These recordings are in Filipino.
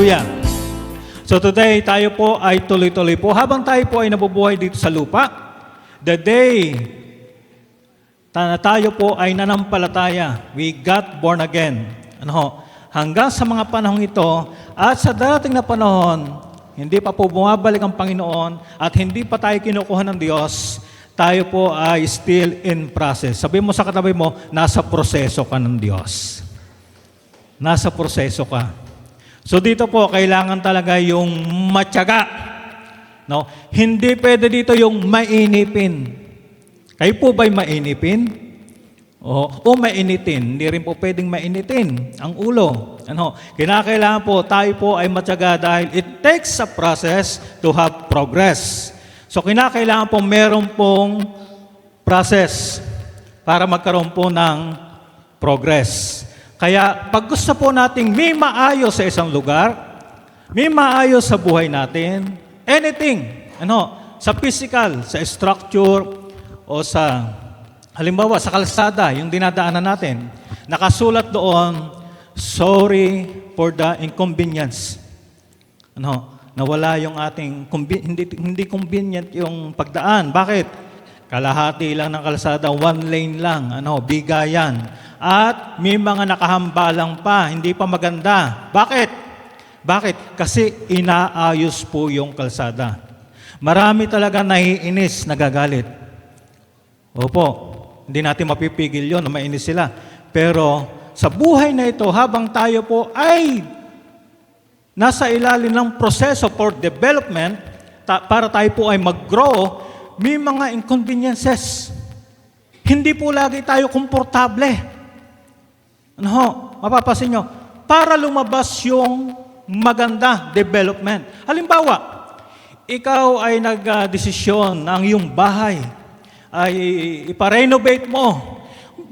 Hallelujah. So today, tayo po ay tuloy-tuloy po. Habang tayo po ay nabubuhay dito sa lupa, the day na tayo po ay nanampalataya, we got born again. Hanggang sa mga panahong ito, at sa darating na panahon, hindi pa po bumabalik ang Panginoon at hindi pa tayo kinukuha ng Diyos, tayo po ay still in process. Sabi mo sa katabi mo, nasa proseso ka ng Diyos. Nasa proseso ka. So dito po, kailangan talaga yung matyaga. No? Hindi pwede dito yung mainipin. Kayo po ba'y mainipin? O mainitin? Hindi rin po pwedeng mainitin ang ulo. Kinakailangan po, tayo po ay matyaga dahil it takes a process to have progress. So kinakailangan po meron pong process para magkaroon po ng progress. Kaya pag gusto po nating may maayos sa isang lugar, may maayos sa buhay natin, anything, sa physical, sa structure, o sa, halimbawa, sa kalsada, yung dinadaanan natin, nakasulat doon, sorry for the inconvenience. Nawala yung ating, hindi convenient yung pagdaan. Bakit? Kalahati lang ng kalsada, one lane lang, bigayan. At may mga nakahambalang pa, hindi pa maganda. Bakit? Bakit? Kasi inaayos po yung kalsada. Marami talaga naiinis, nagagalit. Opo, hindi natin mapipigil yun na mainis sila. Pero sa buhay na ito, habang tayo po ay nasa ilalim ng proseso for development, para tayo po ay mag-grow, may mga inconveniences. Hindi po lagi tayo komportable. Mapapasin nyo, para lumabas yung maganda development. Halimbawa, ikaw ay nag-desisyon ng iyong bahay ay iparenovate mo.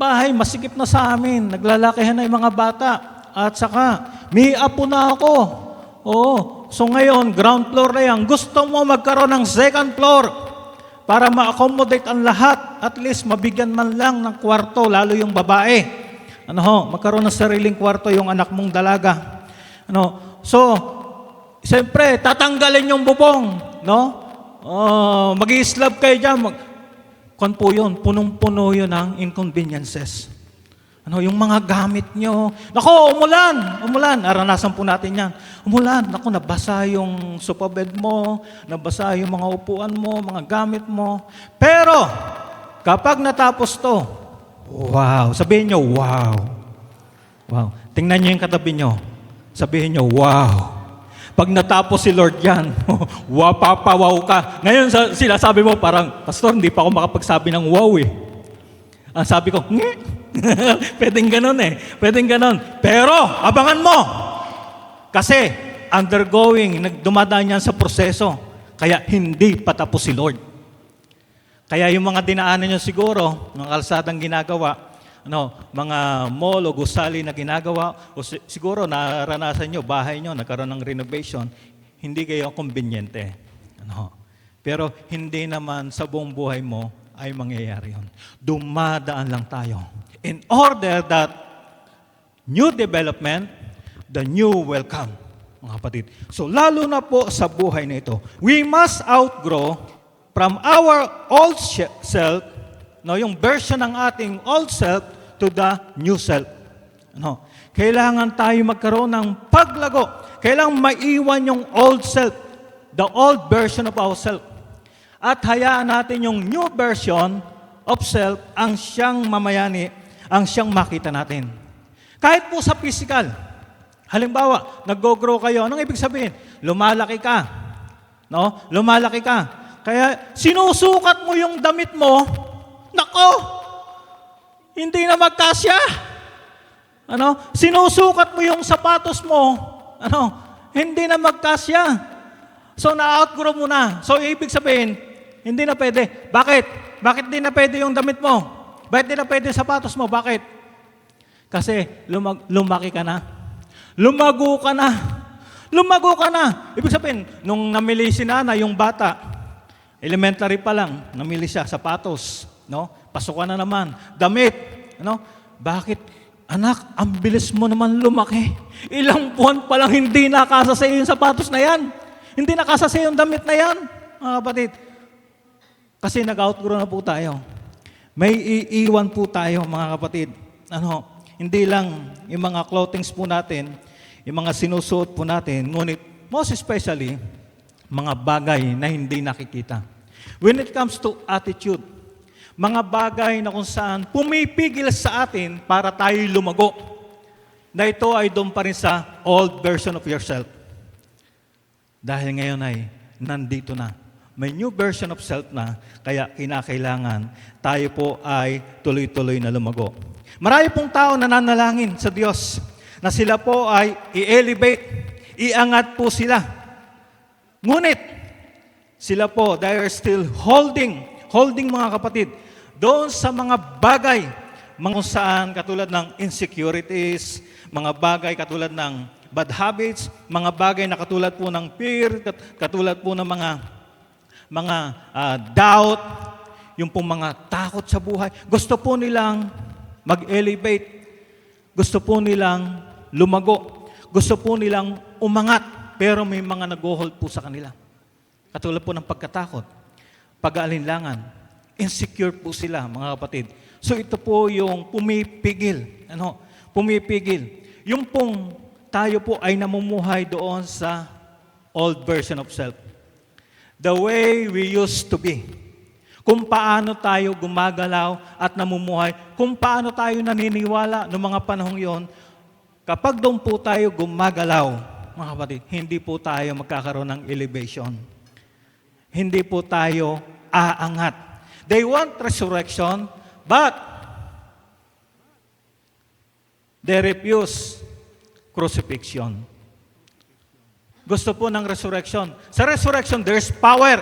Bahay, masikip na sa amin, naglalakihan na yung mga bata. At saka, may apo na ako. So ngayon, ground floor na yan. Gusto mo magkaroon ng second floor para ma-accommodate ang lahat. At least, mabigyan man lang ng kwarto, lalo yung babae. Magkaroon ng sariling kwarto yung anak mong dalaga. So, siyempre, tatanggalin yung bubong, mag-i-slab kayo dyan. Po yun, punong-puno yun ng inconveniences. Yung mga gamit nyo. Umulan. Aranasan po natin yan. Umulan. Nabasa yung sofa bed mo, nabasa yung mga upuan mo, mga gamit mo. Pero, kapag natapos to, wow. Sabihin nyo, wow. Wow. Tingnan nyo yung katabi nyo. Sabihin nyo, wow. Pag natapos si Lord yan, wow, papawaw ka. Ngayon sila sabi mo parang, Pastor, hindi pa ako makapagsabi ng wow eh. Ang sabi ko, pwedeng ganun eh. Pwedeng ganun. Pero, abangan mo. Kasi, dumadaan yan sa proseso. Kaya, hindi patapos si Lord. Kaya yung mga dinaanan nyo siguro, ng kalsadang ginagawa, mga mall o gusali na ginagawa, o siguro naranasan nyo, bahay nyo, nagkaroon ng renovation, hindi kayo kumbinyente. Pero hindi naman sa buong buhay mo ay mangyayari yun. Dumadaan lang tayo. In order that new development, the new will come, mga kapatid. So lalo na po sa buhay na ito, we must outgrow from our old self, yung version ng ating old self to the new self. Kailangan tayo magkaroon ng paglago. Kailangan maiwan yung old self, the old version of ourself. At hayaan natin yung new version of self ang siyang mamayani, ang siyang makita natin. Kahit po sa physical. Halimbawa, nag-grow kayo. Anong ibig sabihin? Lumalaki ka. Lumalaki ka. Kaya sinusukat mo yung damit mo, hindi na magkasya. Sinusukat mo yung sapatos mo, hindi na magkasya. So na-outgrow mo na. So ibig sabihin, hindi na pwede. Bakit? Bakit di na pwede yung damit mo? Bakit di na pwede yung sapatos mo? Bakit? Kasi lumaki ka na. Lumago ka na. Ibig sabihin, nung namili si Nana, yung bata, elementary pa lang, namili siya, sapatos, Pasukan na naman, damit, Bakit? Anak, ang bilis mo naman lumaki. Ilang buwan pa lang hindi nakasa sa iyo yung sapatos na yan. Hindi nakasa sa iyo yung damit na yan. Mga kapatid, kasi nag-outgrow na po tayo. May iiwan po tayo, mga kapatid. Hindi lang yung mga clothings po natin, yung mga sinusuot po natin, ngunit most especially, mga bagay na hindi nakikita. When it comes to attitude, mga bagay na kung saan pumipigil sa atin para tayo lumago, na ito ay doon pa rin sa old version of yourself. Dahil ngayon ay nandito na. May new version of self na, kaya kinakailangan tayo po ay tuloy-tuloy na lumago. Marami pong tao na nanalangin sa Diyos na sila po ay i-elevate, iangat po sila. Ngunit, sila po, they are still holding mga kapatid, doon sa mga bagay, mga kung saan katulad ng insecurities, mga bagay katulad ng bad habits, mga bagay na katulad po ng fear, katulad po ng mga doubt, yung pong mga takot sa buhay. Gusto po nilang mag-elevate. Gusto po nilang lumago. Gusto po nilang umangat. Pero may mga nag-hold po sa kanila. Katulad po ng pagkatakot, pag-aalinlangan, insecure po sila, mga kapatid. So ito po yung pumipigil. Pumipigil. Yung pong tayo po ay namumuhay doon sa old version of self. The way we used to be. Kung paano tayo gumagalaw at namumuhay. Kung paano tayo naniniwala noong mga panahong yon. Kapag doon po tayo gumagalaw, mga kapatid, hindi po tayo magkakaroon ng elevation. Hindi po tayo aangat. They want resurrection, but they refuse crucifixion. Gusto po ng resurrection. Sa resurrection, there's power.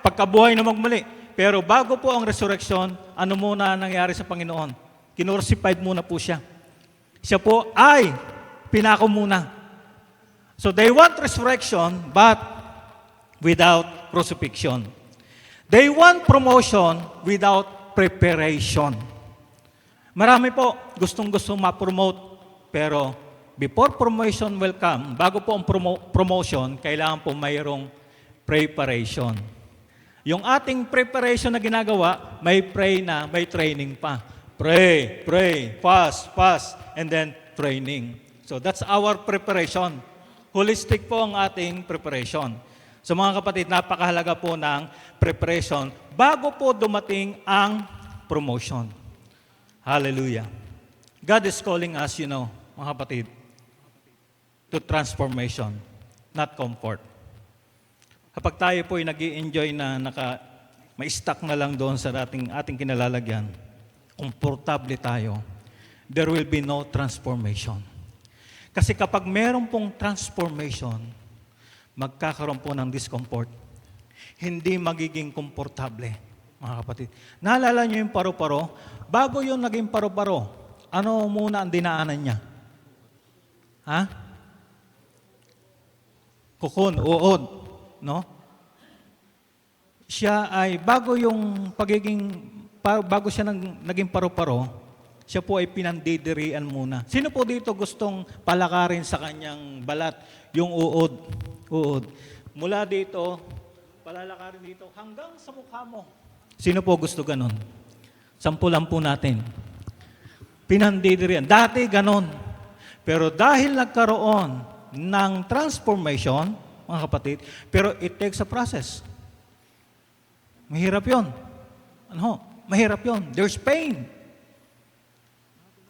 Pagkabuhay na magmuli. Pero bago po ang resurrection, ano muna nangyari sa Panginoon? Kinursified muna po siya. Siya po ay pinako muna. So they want resurrection, but without crucifixion. They want promotion without preparation. Marami po gustong-gustong ma-promote, pero before promotion will come, bago po ang promotion, kailangan po mayroong preparation. Yung ating preparation na ginagawa, may training pa. Pray, fast, and then training. So that's our preparation. Holistic po ang ating preparation. So mga kapatid, napakahalaga po ng preparation bago po dumating ang promotion. Hallelujah. God is calling us, mga kapatid, to transformation, not comfort. Kapag tayo po ay nag-i-enjoy na ma-stuck na lang doon sa ating kinalalagyan, komportable tayo, there will be no transformation. Kasi kapag meron pong transformation, magkakaroon po ng discomfort. Hindi magiging komportable, mga kapatid. Naalala niyo yung paru-paro? Bago yung naging paru-paro, ano muna ang dinaanan niya? Kukon, uod, no? Siya ay, bago siya naging paru-paro, siya po ay pinandidirian muna. Sino po dito gustong palakarin sa kanyang balat? Yung uod. Mula dito, palalakarin dito, hanggang sa mukha mo. Sino po gusto ganon? Sampulan po natin. Pinandidirian. Dati ganon. Pero dahil nagkaroon ng transformation, mga kapatid, pero it takes a process. Mahirap yun. Mahirap yun. There's pain.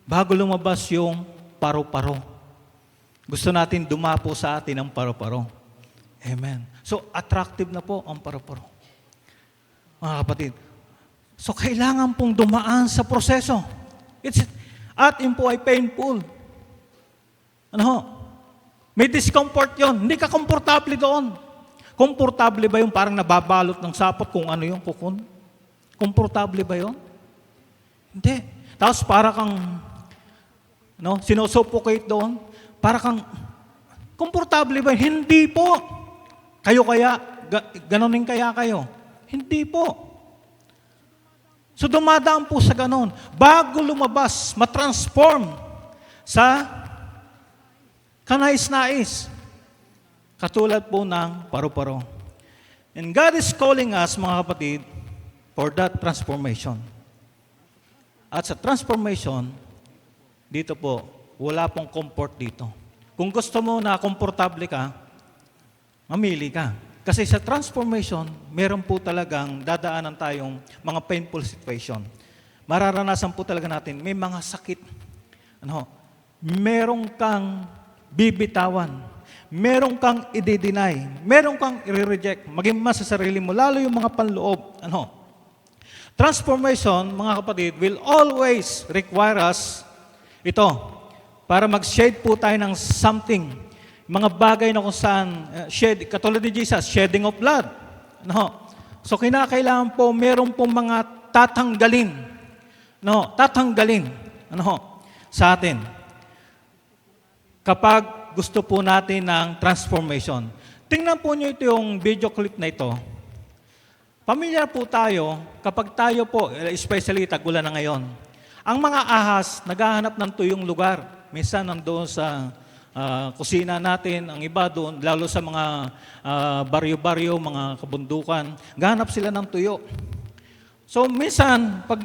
Bago lumabas yung paru-paro. Gusto natin dumapo sa atin ang paru-paro. Amen. So, attractive na po ang paru-paro. Mga kapatid. So, kailangan pong dumaan sa proseso. At yun po ay painful. May discomfort yon. Hindi ka komportable doon. Komportable ba yung parang nababalot ng sapot kung ano yung kukun? Komportable ba yon? Hindi. Tapos para kang sinusuffocate doon. Para kang komportable ba? Hindi po. Ganonin kaya kayo? Hindi po. So dumadaan po sa ganon. Bago lumabas, matransform, sa kanais-nais. Katulad po ng paru-paro. And God is calling us, mga kapatid, for that transformation. At sa transformation, dito po, wala pong comfort dito. Kung gusto mo na komportable ka, mamili ka. Kasi sa transformation, meron po talagang dadaanan tayong mga painful situation. Mararanasan po talaga natin, may mga sakit. Meron kang bibitawan. Meron kang i-deny. Meron kang i-reject. Maging mas sa sarili mo, lalo yung mga panloob. Transformation, mga kapatid, will always require us ito, para mag-shed po tayo ng something. Mga bagay na kung saan, katulad ni Jesus, shedding of blood. So, kinakailangan po, meron po mga tatanggalin. Tatanggalin. Sa atin. Kapag gusto po natin ng transformation. Tingnan po nyo ito yung video clip na ito. Pamilyar po tayo, kapag tayo po, especially tag-ulan na ngayon, ang mga ahas, naghahanap ng tuyong lugar. Minsan nandoon sa kusina natin, ang iba doon, lalo sa mga baryo-baryo, mga kabundukan, gahanap sila ng tuyo. So minsan, pag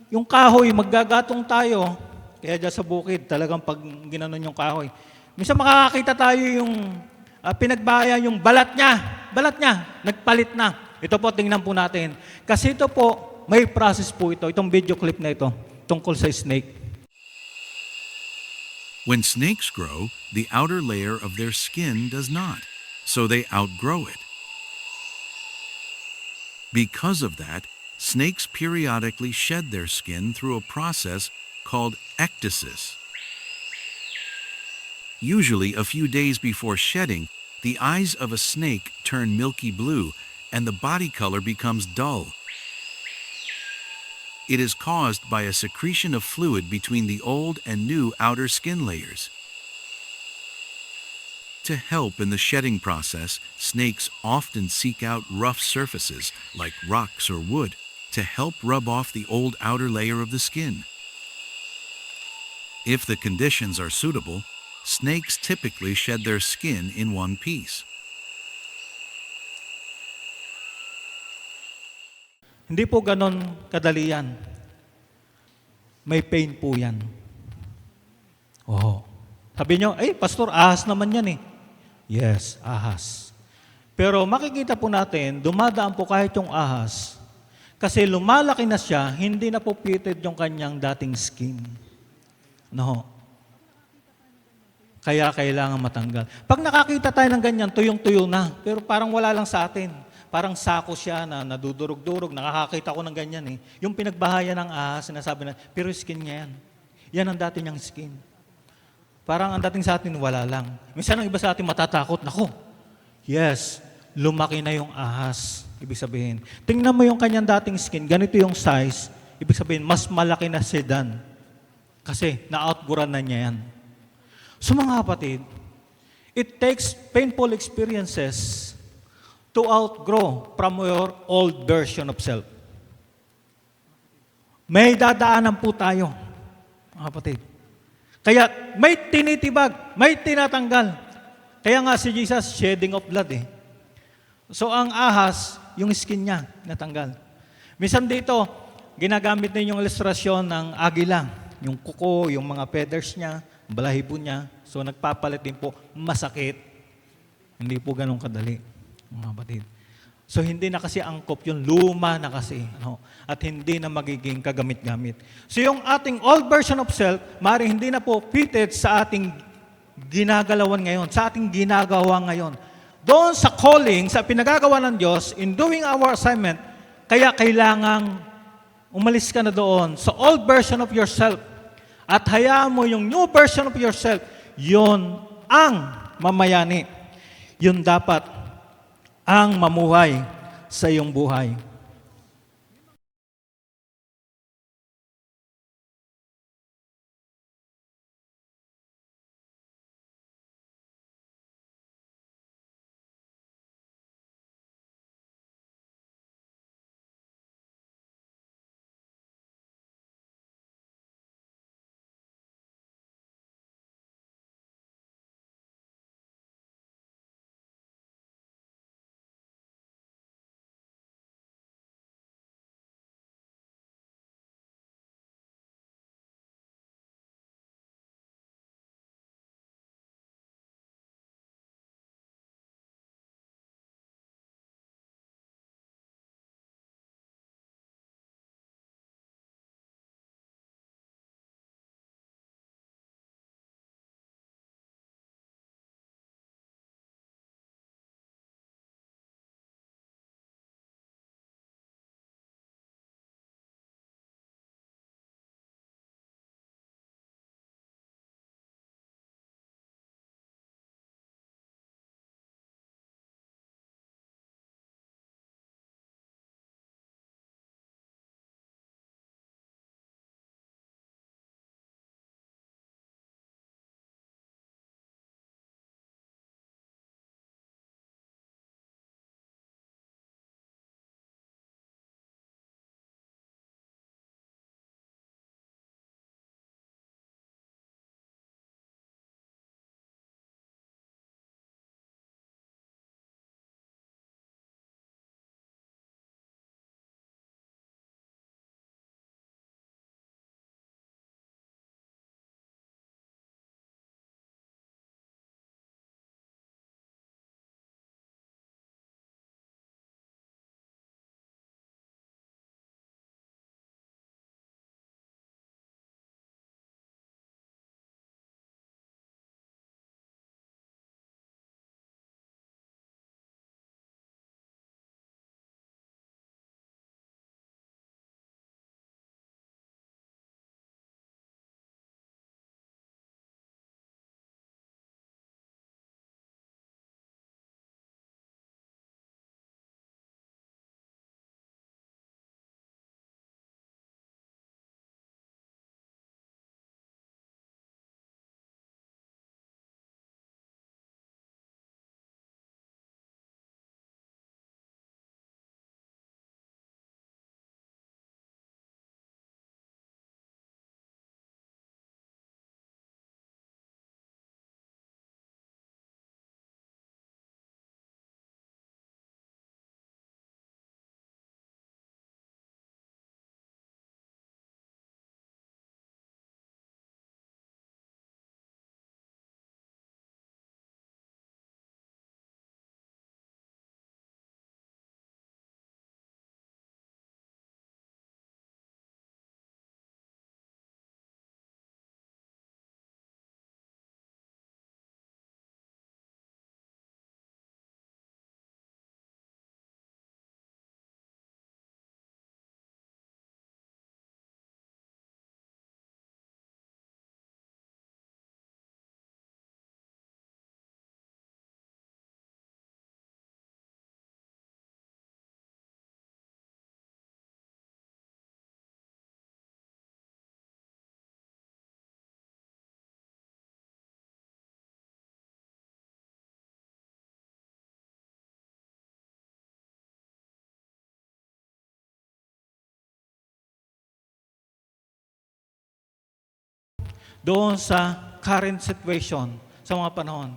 yung kahoy, maggagatong tayo, kaya dyan sa bukid, talagang pag ginanon yung kahoy, minsan makakakita tayo yung pinagbaya, yung balat niya, nagpalit na. Ito po, tingnan po natin. Kasi ito po, may process po ito, itong video clip na ito, tungkol sa snake. When snakes grow, the outer layer of their skin does not, so they outgrow it. Because of that, snakes periodically shed their skin through a process called ecdysis. Usually, a few days before shedding, the eyes of a snake turn milky blue and the body color becomes dull. It is caused by a secretion of fluid between the old and new outer skin layers. To help in the shedding process, snakes often seek out rough surfaces like rocks or wood to help rub off the old outer layer of the skin. If the conditions are suitable, snakes typically shed their skin in one piece. Hindi po ganon kadali yan. May pain po yan. Sabi nyo, pastor, ahas naman yan eh. Yes, ahas. Pero makikita po natin, dumadaan po kahit yung ahas, kasi lumalaki na siya, hindi na po pitted yung kanyang dating skin. Kaya kailangan matanggal. Pag nakakita tayo ng ganyan, tuyong-tuyo na, pero parang wala lang sa atin. Parang sako siya na nadudurog-durog, nakakakita ko ng ganyan eh. Yung pinagbahayan ng ahas, sinasabi na, pero skin niya yan. Yan ang dati niyang skin. Parang ang dating sa atin, wala lang. Minsan ang iba sa atin matatakot, nako, yes, lumaki na yung ahas. Ibig sabihin, tingnan mo yung kanyang dating skin, ganito yung size, ibig sabihin, mas malaki na sedan. Kasi na-outgrown na niya yan. So mga kapatid, it takes painful experiences to outgrow from your old version of self. May dadaanan po tayo, mga kapatid. Kaya may tinitibag, may tinatanggal. Kaya nga si Jesus, shedding of blood eh. So ang ahas, yung skin niya, natanggal. Minsan dito, ginagamit din yung ilustrasyon ng agila. Yung kuko, yung mga feathers niya, balahibo niya. So nagpapalit din po, masakit. Hindi po ganun kadali, mga kapatid. So hindi na kasi angkop yun, luma na kasi. At hindi na magiging kagamit-gamit. So yung ating old version of self, maaaring hindi na po fitted sa ating ginagalawan ngayon, sa ating ginagawa ngayon. Doon sa calling, sa pinagagawa ng Diyos, in doing our assignment, kaya kailangang umalis ka na doon sa old version of yourself at hayaan mo yung new version of yourself, yun ang mamayani. Yun dapat ang mamuhay sa iyong buhay. doon sa current situation, sa mga panahon.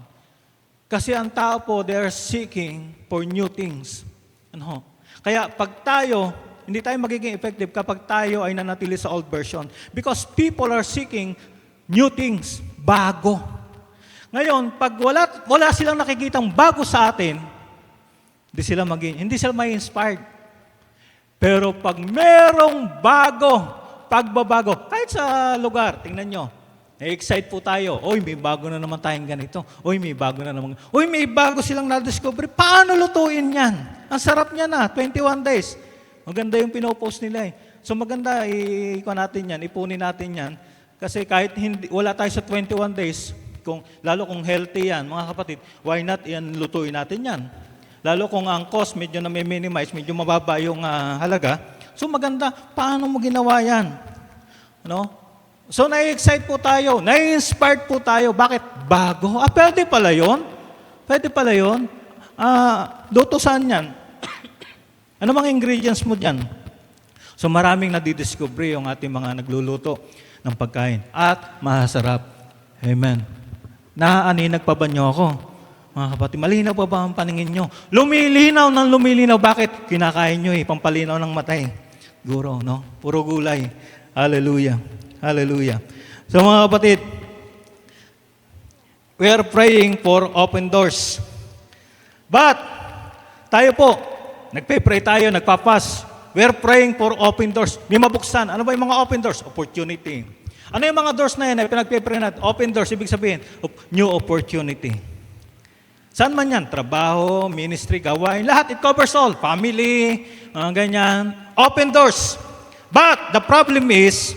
Kasi ang tao po, they are seeking for new things. Ano? Kaya pag tayo, hindi tayo magiging effective kapag tayo ay nanatili sa old version. Because people are seeking new things, bago. Ngayon, pag wala silang nakikitang bago sa atin, hindi sila may inspired. Pero pag merong pagbabago, kahit sa lugar, tingnan nyo, na-excite po tayo. Oy, may bago na naman tayong ganito. Oy, may bago na naman. Oy, may bago silang na-discover. Paano lutuin yan? Ang sarap niya na, 21 days. Maganda yung pinopost nila eh. So maganda, natin yan, ipunin natin yan. Kasi kahit wala tayo sa 21 days, lalo kung healthy yan, mga kapatid, why not yan, lutuin natin yan? Lalo kung ang cost medyo na may minimize, medyo mababa yung halaga. So maganda, paano mo ginawa yan? Ano? So, na-excite po tayo, na-inspired po tayo. Bakit? Bago. Pwede pala yun. Pwede pala yun. Luto saan yan? Ano mga ingredients mo dyan? So, maraming nadidiscover yung ating mga nagluluto ng pagkain. At masarap. Amen. Naaninag pa ba nyo ako? Mga kapatid, malinaw pa ba ang paningin nyo? Lumilinaw ng lumilinaw. Bakit? Kinakain nyo pampalinaw ng matay. Guro, no? Puro gulay. Hallelujah. Hallelujah. So mga kapatid, we are praying for open doors. But, tayo po, nagpe-pray tayo, nagpapas. We are praying for open doors. May mabuksan. Ano ba yung mga open doors? Opportunity. Ano yung mga doors na yan? Pinagpe-pray natin. Open doors, ibig sabihin, new opportunity. Saan man yan? Trabaho, ministry, gawain, lahat. It covers all. Family, ganyan. Open doors. But, the problem is,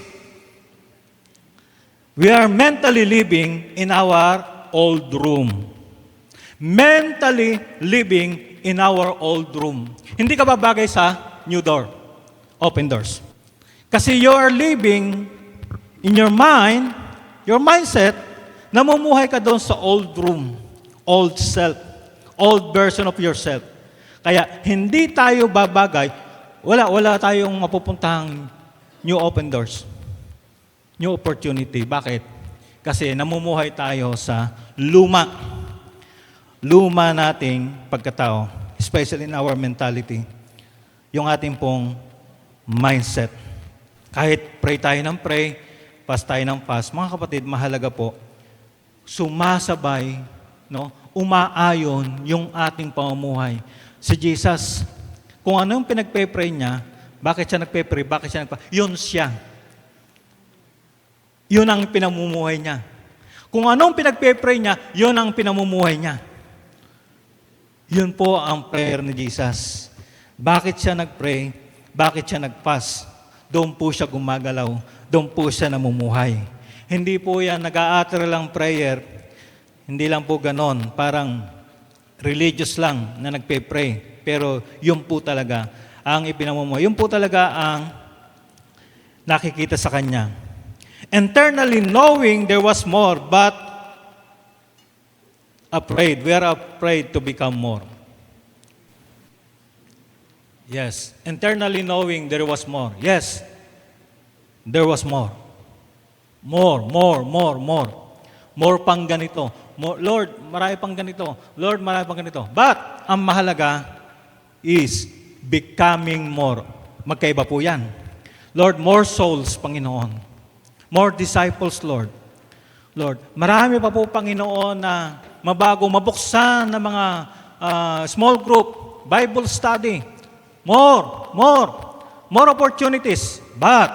we are mentally living in our old room. Mentally living in our old room. Hindi ka babagay sa new door, open doors. Kasi you are living in your mind, your mindset, namumuhay ka doon sa old room, old self, old version of yourself. Kaya hindi tayo babagay, wala tayong mapupuntahang new open doors. New opportunity. Bakit? Kasi namumuhay tayo sa luma nating pagkatao, especially in our mentality, yung ating pong mindset. Kahit pray tayo ng pray, fast tayo ng fast, mga kapatid, mahalaga po, sumasabay, no, umaayon yung ating pamumuhay. Si Jesus, kung ano yung pinagpe-pray niya, bakit siya nagpe-pray, yun siya. Yun ang pinamumuhay niya. Kung anong pinagpe-pray niya, yun ang pinamumuhay niya. Yun po ang prayer ni Jesus. Bakit siya nag-pray? Bakit siya nag-fast? Doon po siya gumagalaw. Doon po siya namumuhay. Hindi po yan nag-a-utter lang prayer. Hindi lang po ganon. Parang religious lang na nagpe-pray. Pero yun po talaga ang ipinamumuhay. Yun po talaga ang nakikita sa kanya. Internally knowing there was more, but afraid. We are afraid to become more. Yes. Internally knowing there was more. Yes. There was more. More. More pang ganito. More, Lord, marami pang ganito. Lord, marami pang ganito. But, ang mahalaga is becoming more. Magkaiba po yan. Lord, more souls, Panginoon. More disciples, Lord. Lord, marami pa po, Panginoon, na mabago, mabuksan na mga small group, Bible study. More opportunities. But,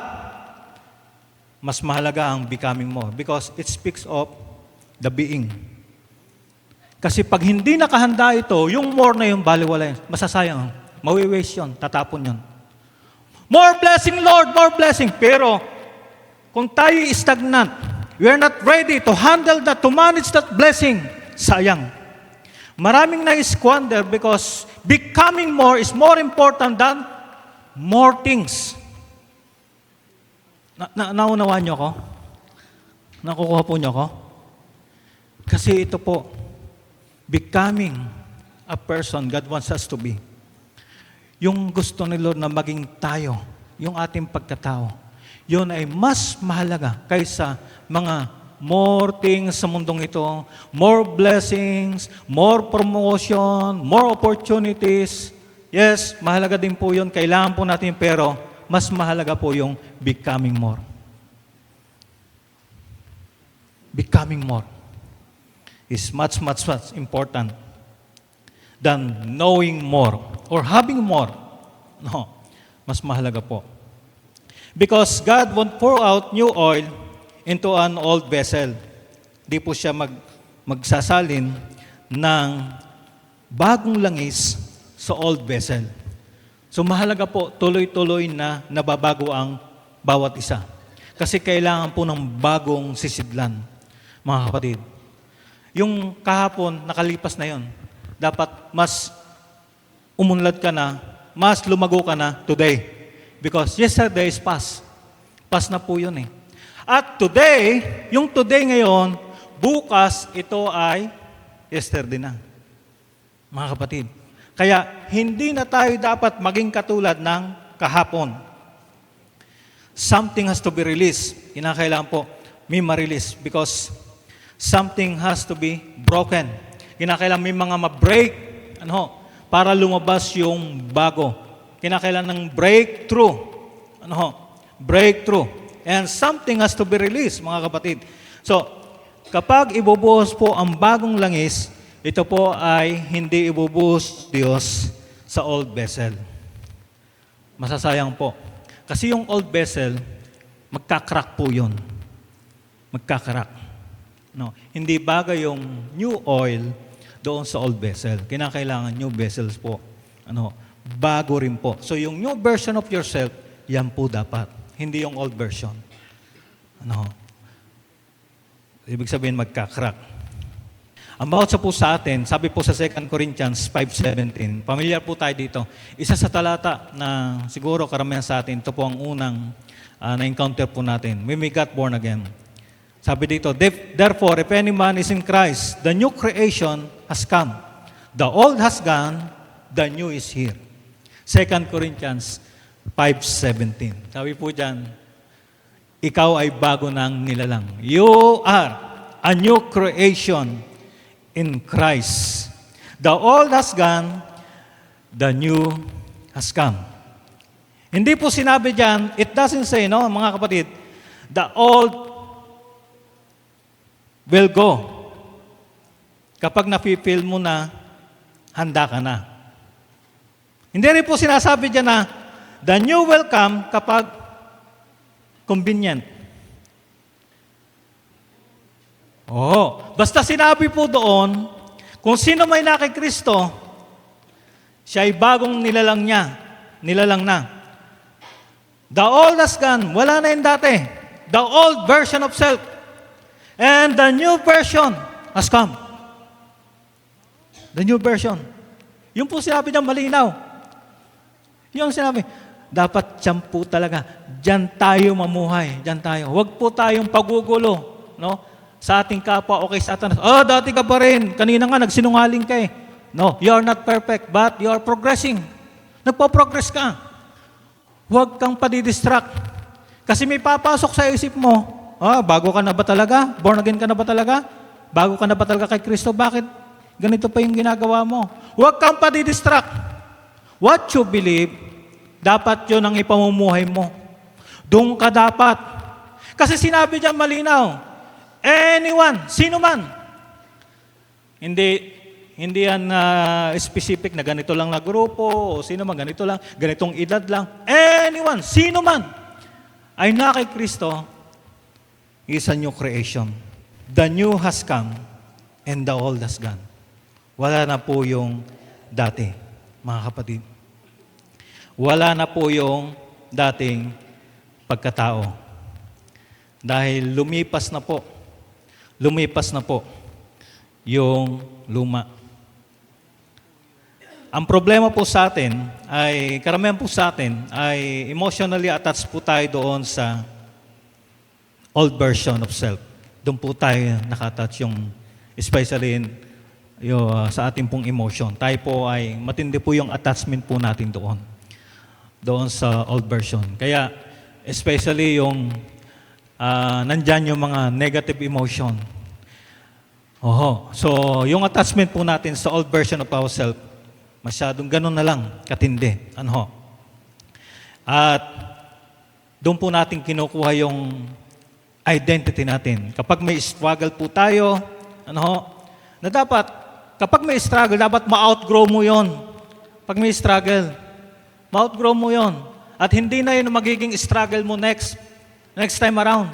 mas mahalaga ang becoming more because it speaks of the being. Kasi pag hindi nakahanda ito, yung more na yung baliwala, masasayang, mawi-waste yun, tatapon yun. More blessing, Lord, more blessing. Pero, kung tayo stagnant, we are not ready to handle that, to manage that blessing, sayang. Maraming na-squander because becoming more is more important than more things. Naunawaan niyo ako? Nakukuha po niyo ako? Kasi ito po, becoming a person God wants us to be. Yung gusto ni Lord na maging tayo, yung ating pagkatao, yun ay mas mahalaga kaysa mga more things sa mundong ito, more blessings, more promotion, more opportunities. Yes, mahalaga din po yun. Kailangan po natin, pero mas mahalaga po yung becoming more. Becoming more is much, much, much important than knowing more or having more. No, mas mahalaga po. Because God won't pour out new oil into an old vessel. Di po siya magsasalin ng bagong langis sa old vessel. So mahalaga po, tuloy-tuloy na nababago ang bawat isa. Kasi kailangan po ng bagong sisidlan, mga kapatid. Yung kahapon, nakalipas na yon. Dapat mas umunlad ka na, mas lumago ka na today. Because yesterday is past. Past na po yun eh. At today, yung today ngayon, bukas, ito ay yesterday na. Mga kapatid. Kaya, hindi na tayo dapat maging katulad ng kahapon. Something has to be released. Kinakailangan po, may ma-release. Because something has to be broken. Kinakailangan may mga ma-break. Para lumabas yung bago. Kinakailangan ng breakthrough. Breakthrough. And something has to be released, mga kapatid. So, kapag ibubuhos po ang bagong langis, ito po ay hindi ibubuhos Diyos sa old vessel. Masasayang po. Kasi yung old vessel, magkakrak po yun. Magkakrak. No, hindi bagay yung new oil doon sa old vessel. Kinakailangan new vessels po. Bago rin po. So yung new version of yourself, yan po dapat. Hindi yung old version. Ibig sabihin magkakrak. Ang bawat sa po sa atin, sabi po sa 2 Corinthians 5:17, familiar po tayo dito. Isa sa talata na siguro karamihan sa atin, ito po ang unang na-encounter po natin. When we got born again. Sabi dito, therefore, if any man is in Christ, the new creation has come. The old has gone, the new is here. 2 Corinthians 5:17. Sabi po dyan, ikaw ay bago ng nilalang. You are a new creation in Christ. The old has gone, the new has come. Hindi po sinabi dyan, it doesn't say, mga kapatid, the old will go. Kapag nafe-feel mo na, handa ka na. Hindi rin po sinasabi dyan na, the new will come kapag convenient. Basta sinabi po doon, kung sino may na kay Kristo, siya ay bagong nilalang na. The old has gone, wala na yung dati. The old version of self. And the new version has come. The new version. Yung po sinabi niya malinaw. Yung sinabi, dapat dyan po talaga, dyan tayo mamuhay, dyan tayo. Huwag po tayong pagugulo, sa ating kapwa o kay Satanas. Dati ka pa rin, kanina nga nagsinungaling ka eh. No, you are not perfect, but you are progressing. Nagpo-progress ka. Huwag kang padidistract. Kasi may papasok sa isip mo, bago ka na ba talaga? Born again ka na ba talaga? Bago ka na ba talaga kay Kristo? Bakit ganito pa yung ginagawa mo? Huwag kang padidistract. What you believe, dapat yun ang ipamumuhay mo. Doon ka dapat. Kasi sinabi diyan malinaw, anyone, sino man. Hindi yan specific na ganito lang na grupo, o sino man, ganito lang, ganitong edad lang. Anyone, sino man, ay na kay Kristo, is a new creation. The new has come, and the old has gone. Wala na po yung dati. Mga kapatid, wala na po yung dating pagkatao. Dahil lumipas na po yung luma. Ang problema po sa atin ay, karamihan po sa atin ay emotionally attached po tayo doon sa old version of self. Doon po tayo nakatouch yung, especially sa ating pong emotion. Tayo po ay, matindi po yung attachment po natin doon sa old version. Kaya, especially yung nandyan yung mga negative emotion. Oho. So, yung attachment po natin sa old version of ourselves, masyadong ganun na lang, katindi. Ano ho? At doon po natin kinukuha yung identity natin. Kapag may struggle po tayo, ano ho, na dapat, kapag may struggle, dapat ma-outgrow mo yon. Pag may struggle, ma-outgrow mo yon. At hindi na yun magiging struggle mo next time around.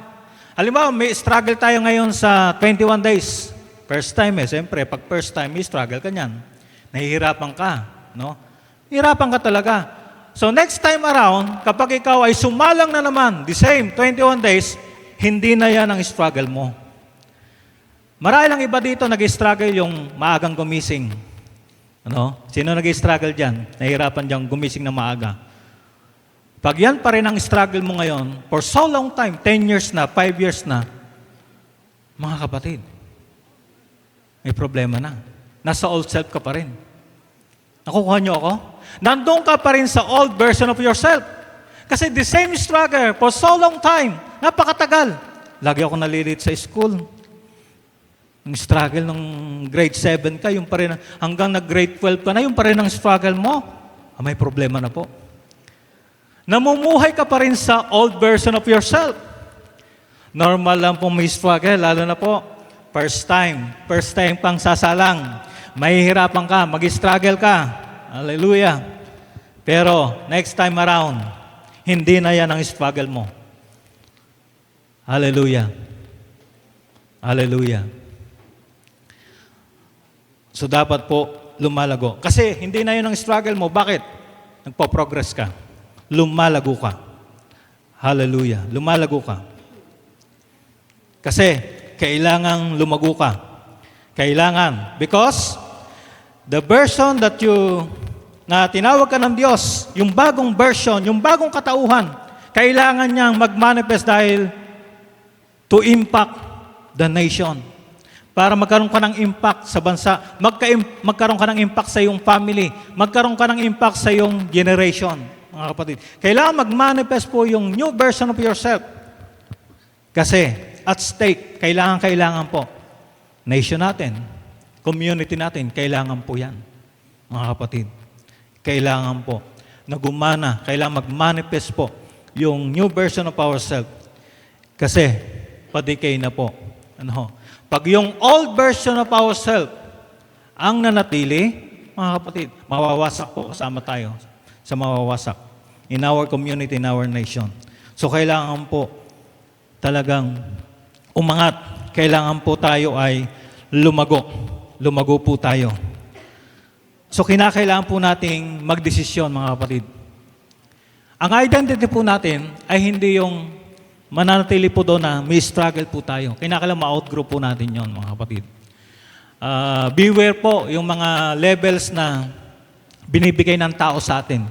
Halimbawa, may struggle tayo ngayon sa 21 days. First time siyempre, pag first time, may struggle ka niyan. Nahihirapan ka, no? Hirapan ka talaga. So next time around, kapag ikaw ay sumalang na naman, the same, 21 days, hindi na yan ang struggle mo. Marahil ang iba dito nag-struggle yung maagang gumising. Ano? Sino nag-struggle dyan? Nahihirapan dyan gumising na maaga. Pag yan pa rin ang struggle mo ngayon, for so long time, 10 years na, 5 years na, mga kapatid, may problema na. Nasa old self ka pa rin. Nakukuha niyo ako? Nandun ka pa rin sa old version of yourself. Kasi the same struggle for so long time, napakatagal. Lagi ako nalilit sa school. Yung struggle ng grade 7 ka, yung pa rin, hanggang nag-grade 12 ka na, yung pa rin ang struggle mo. May problema na po. Namumuhay ka pa rin sa old version of yourself. Normal lang po may struggle, lalo na po, first time pang sasalang. Mahihirapan ka, mag-struggle ka. Hallelujah. Pero, next time around, hindi na yan ang struggle mo. Hallelujah. Hallelujah. So, dapat po lumalago. Kasi, hindi na yun ang struggle mo. Bakit? Nagpo-progress ka. Lumalago ka. Hallelujah. Lumalago ka. Kasi, kailangang lumago ka. Kailangan. Because, the version that na tinawag ka ng Diyos, yung bagong version, yung bagong katauhan, kailangan niyang mag-manifest dahil to impact the nation. Para magkaroon ka ng impact sa bansa, magkaroon ka ng impact sa iyong family, magkaroon ka ng impact sa iyong generation, mga kapatid. Kailangan mag-manifest po yung new version of yourself. Kasi, at stake, kailangan po. Nation natin, community natin, kailangan po yan, mga kapatid. Kailangan po na gumana, kailangan mag-manifest po yung new version of ourselves. Kasi, pa-decay na po. Pag yung old version of ourselves ang nanatili, mga kapatid, mawawasak po kasama tayo sa mawawasak in our community, in our nation. So, kailangan po talagang umangat. Kailangan po tayo ay lumago. Lumago po tayo. So, kinakailangan po nating magdesisyon, mga kapatid. Ang identity po natin ay hindi yung mananatili po doon na may struggle po tayo. Kinakailangan ma-outgrow po natin yon, mga kapatid. Beware po yung mga levels na binibigay ng tao sa atin.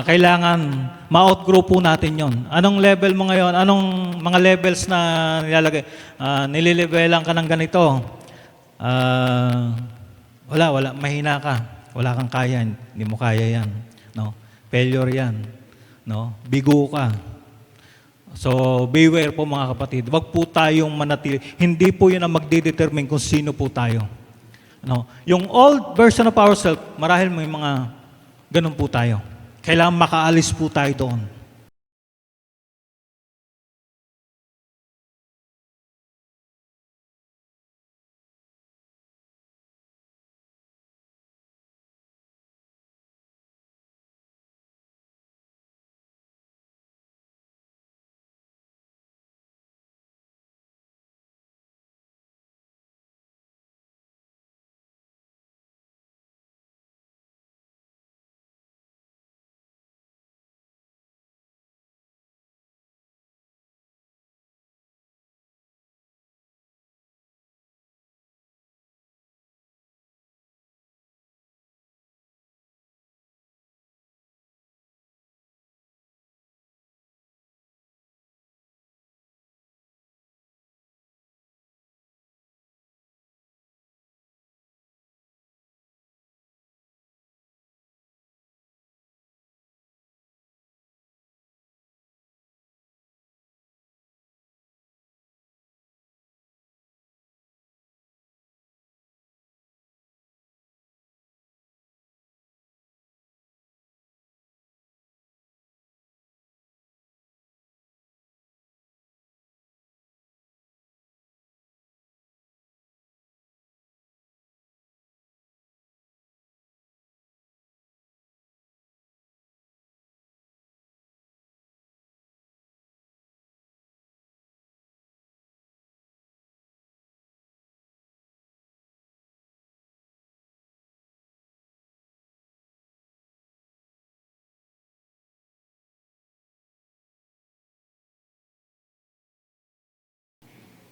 Kailangan ma-outgrow po natin yon. Anong level mo ngayon? Anong mga levels na nilalagay? Nililevelan ka ng ganito. Wala. Mahina ka. Wala kang kaya. Hindi mo kaya yan. No? Failure yan. No? Bigo ka. So, beware po mga kapatid. Huwag po tayong manatili. Hindi po yun ang magdedetermine kung sino po tayo. No? Yung old version of ourselves, marahil may mga ganun po tayo. Kailangan makaalis po tayo doon.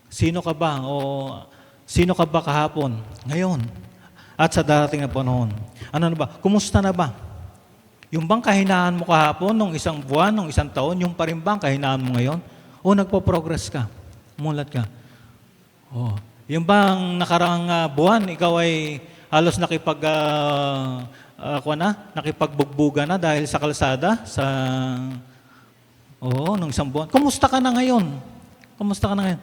Sino ka ba o sino ka ba kahapon, ngayon, at sa darating na panahon? Ano na ba? Kumusta na ba? Yung bang kahinaan mo kahapon, nung isang buwan, nung isang taon, yung pa rin bang kahinaan mo ngayon? O nagpo-progress ka? Mulat ka? O, yung bang nakaraang buwan, ikaw ay halos nakipagbugbuga na dahil sa kalsada, nung isang buwan. Kumusta ka na ngayon? Kumusta ka na ngayon?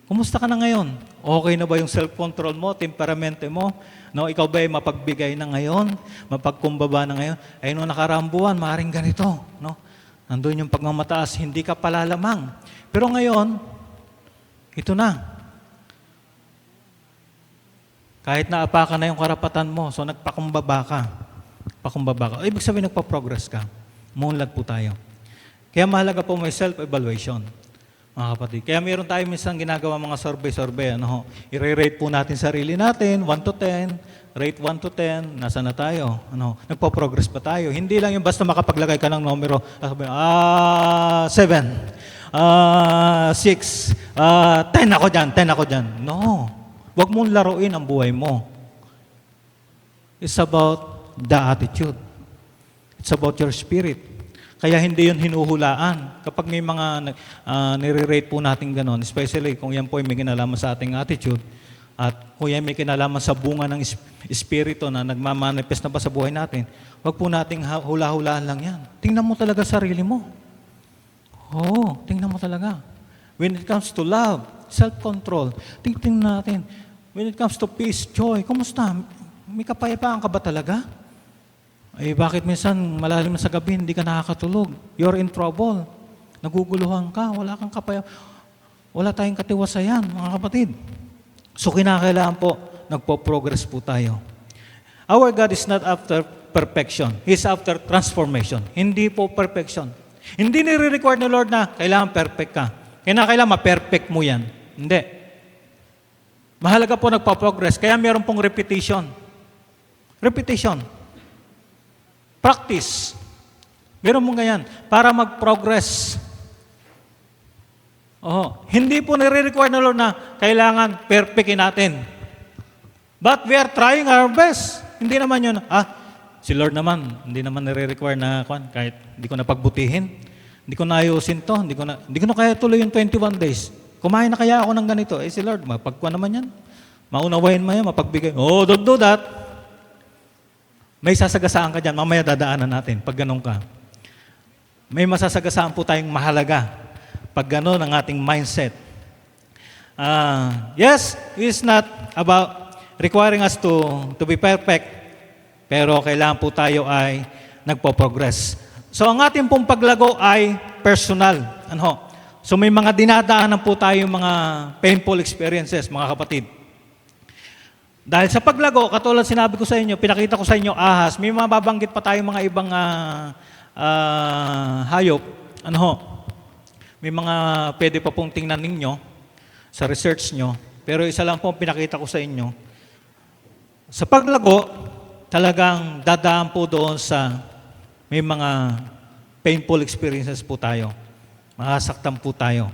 Kumusta ka na ngayon? Okay na ba yung self-control mo, temperamente mo? No, ikaw ba ay mapagbigay na ngayon? Mapagkumbaba na ngayon? Ay, nung nakaraang buwan, maaaring ganito. No? Nandun yung pagmamataas, hindi ka palalamang. Pero ngayon, ito na. Kahit naapakan na yung karapatan mo, so nagpakumbaba ka. Pakumbaba ka. Ibig sabihin, nagpa-progress ka. Munlad po tayo. Kaya mahalaga po may self-evaluation, mga kapatid. Kaya meron tayo minsan ginagawa mga survey. I-rate po natin sarili natin, 1 to 10, rate 1 to 10, nasa na tayo? Nagpo-progress pa tayo. Hindi lang yung basta makapaglagay ka ng numero, 7, 6, 10 ako dyan. No. Huwag mong laruin ang buhay mo. It's about the attitude. It's about your spirit. Kaya hindi yun hinuhulaan. Kapag may mga nire-rate po natin ganon, especially kung yan po ay may kinalaman sa ating attitude, at kung yan may kinalaman sa bunga ng espiritu na nagmamanifest na ba sa buhay natin, wag po nating hula-hulaan lang yan. Tingnan mo talaga sarili mo. Oo, tingnan mo talaga. When it comes to love, self-control, tingnan natin. When it comes to peace, joy, kumusta? May kapayapaan ka ba talaga? Bakit minsan malalim sa gabi, hindi ka nakakatulog? You're in trouble. Naguguluhan ka, wala kang wala tayong katiwasayan, mga kapatid. So kinakailangan po, nagpo-progress po tayo. Our God is not after perfection. He's after transformation. Hindi po perfection. Hindi nire-require ng Lord na kailangan perfect ka. Kailangan ma-perfect mo yan. Hindi. Mahalaga po nagpo-progress. Kaya meron pong repetition. Repetition. Practice. Meron mo ganyan. Para mag-progress. Hindi po nire-require ng Lord na kailangan perfectin natin. But we are trying our best. Hindi naman yun, si Lord naman, hindi naman nire-require na kahit hindi ko napagbutihin, hindi ko naayusin to, hindi ko na kaya tuloy yung 21 days. Kumain na kaya ako ng ganito. Si Lord, mapagkuha naman yan. Maunawain mo yan, mapagbigay. Don't do that. May sasagasaan ka dyan, mamaya dadaanan natin pag ganun ka. May masasagasaan po tayong mahalaga pag ganun ang ating mindset. Yes, it's not about requiring us to be perfect, pero kailangan po tayo ay nagpo-progress. So ang ating pong paglago ay personal. So may mga dinadaanan po tayong mga painful experiences, mga kapatid. Dahil sa paglago, katulad sinabi ko sa inyo, pinakita ko sa inyo ahas, may mababanggit pa tayong mga ibang hayop. May mga pwede pa pong tingnan ninyo sa research nyo. Pero isa lang po pinakita ko sa inyo. Sa paglago, talagang dadaan po doon sa may mga painful experiences po tayo. Makasaktan po tayo.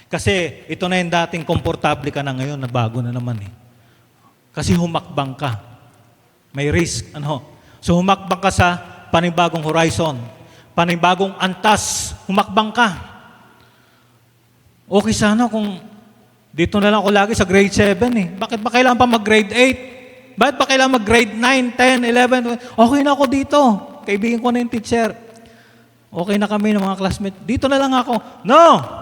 Kasi ito na yung dating komportable ka na ngayon na bago na naman eh. Kasi humakbang ka. May risk. So humakbang ka sa panibagong horizon. Panibagong antas. Humakbang ka. Okay sana kung dito na lang ako lagi sa grade 7 eh. Bakit ba kailangan pa mag-grade 8? Bakit ba kailangan mag-grade 9, 10, 11? Okay na ako dito. Kaibigan ko na yung teacher. Okay na kami ng mga classmates. Dito na lang ako. No!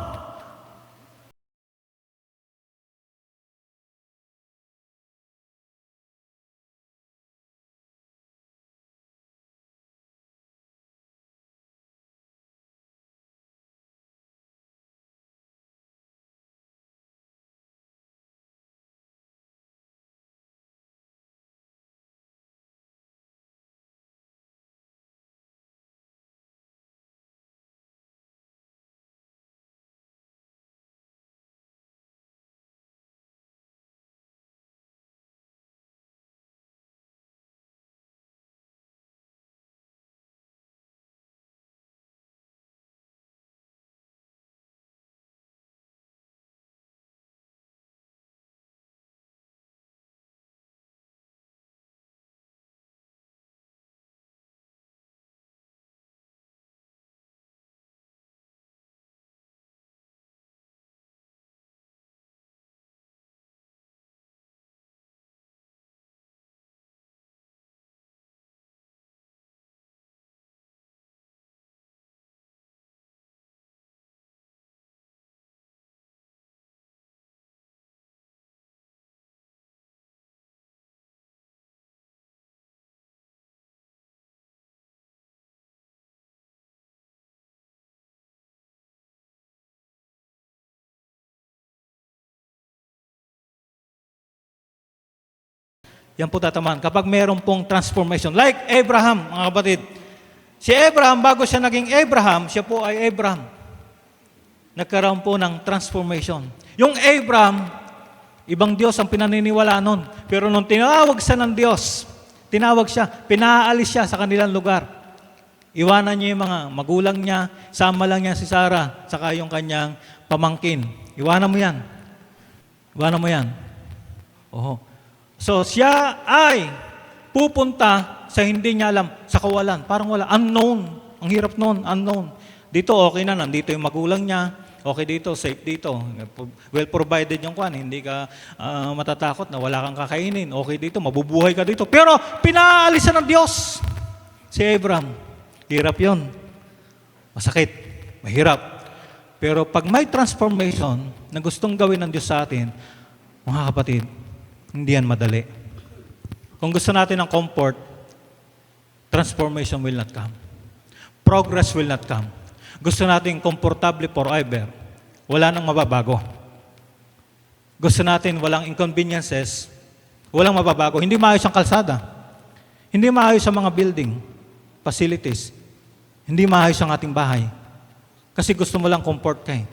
Yan po tatamaan. Kapag meron pong transformation. Like Abraham, mga kapatid. Si Abraham, bago siya naging Abraham, siya po ay Abraham. Nagkaroon po ng transformation. Yung Abraham, ibang Diyos ang pinaniniwala nun. Pero nung tinawag siya ng Diyos, pinaalis siya sa kanilang lugar. Iwanan niya yung mga magulang niya, sama lang niya si Sarah, saka yung kanyang pamangkin. Iwanan mo yan. Iwanan mo yan. Oho. So, siya ay pupunta sa hindi niya alam, sa kawalan. Parang wala. Unknown. Ang hirap nun. Unknown. Dito, okay na. Nandito yung magulang niya. Okay dito. Safe dito. Well provided yung kwan. Hindi ka matatakot na wala kang kakainin. Okay dito. Mabubuhay ka dito. Pero, pinaalis siya ng Diyos. Si Abraham. Hirap yun. Masakit. Mahirap. Pero pag may transformation na gustong gawin ng Diyos sa atin, mga kapatid, hindi yan madali. Kung gusto natin ng comfort, transformation will not come. Progress will not come. Gusto natin komportable forever, wala nang mababago. Gusto natin walang inconveniences, walang mababago. Hindi maayos ang kalsada. Hindi maayos ang mga building, facilities. Hindi maayos ang ating bahay. Kasi gusto mo lang comfort ka eh.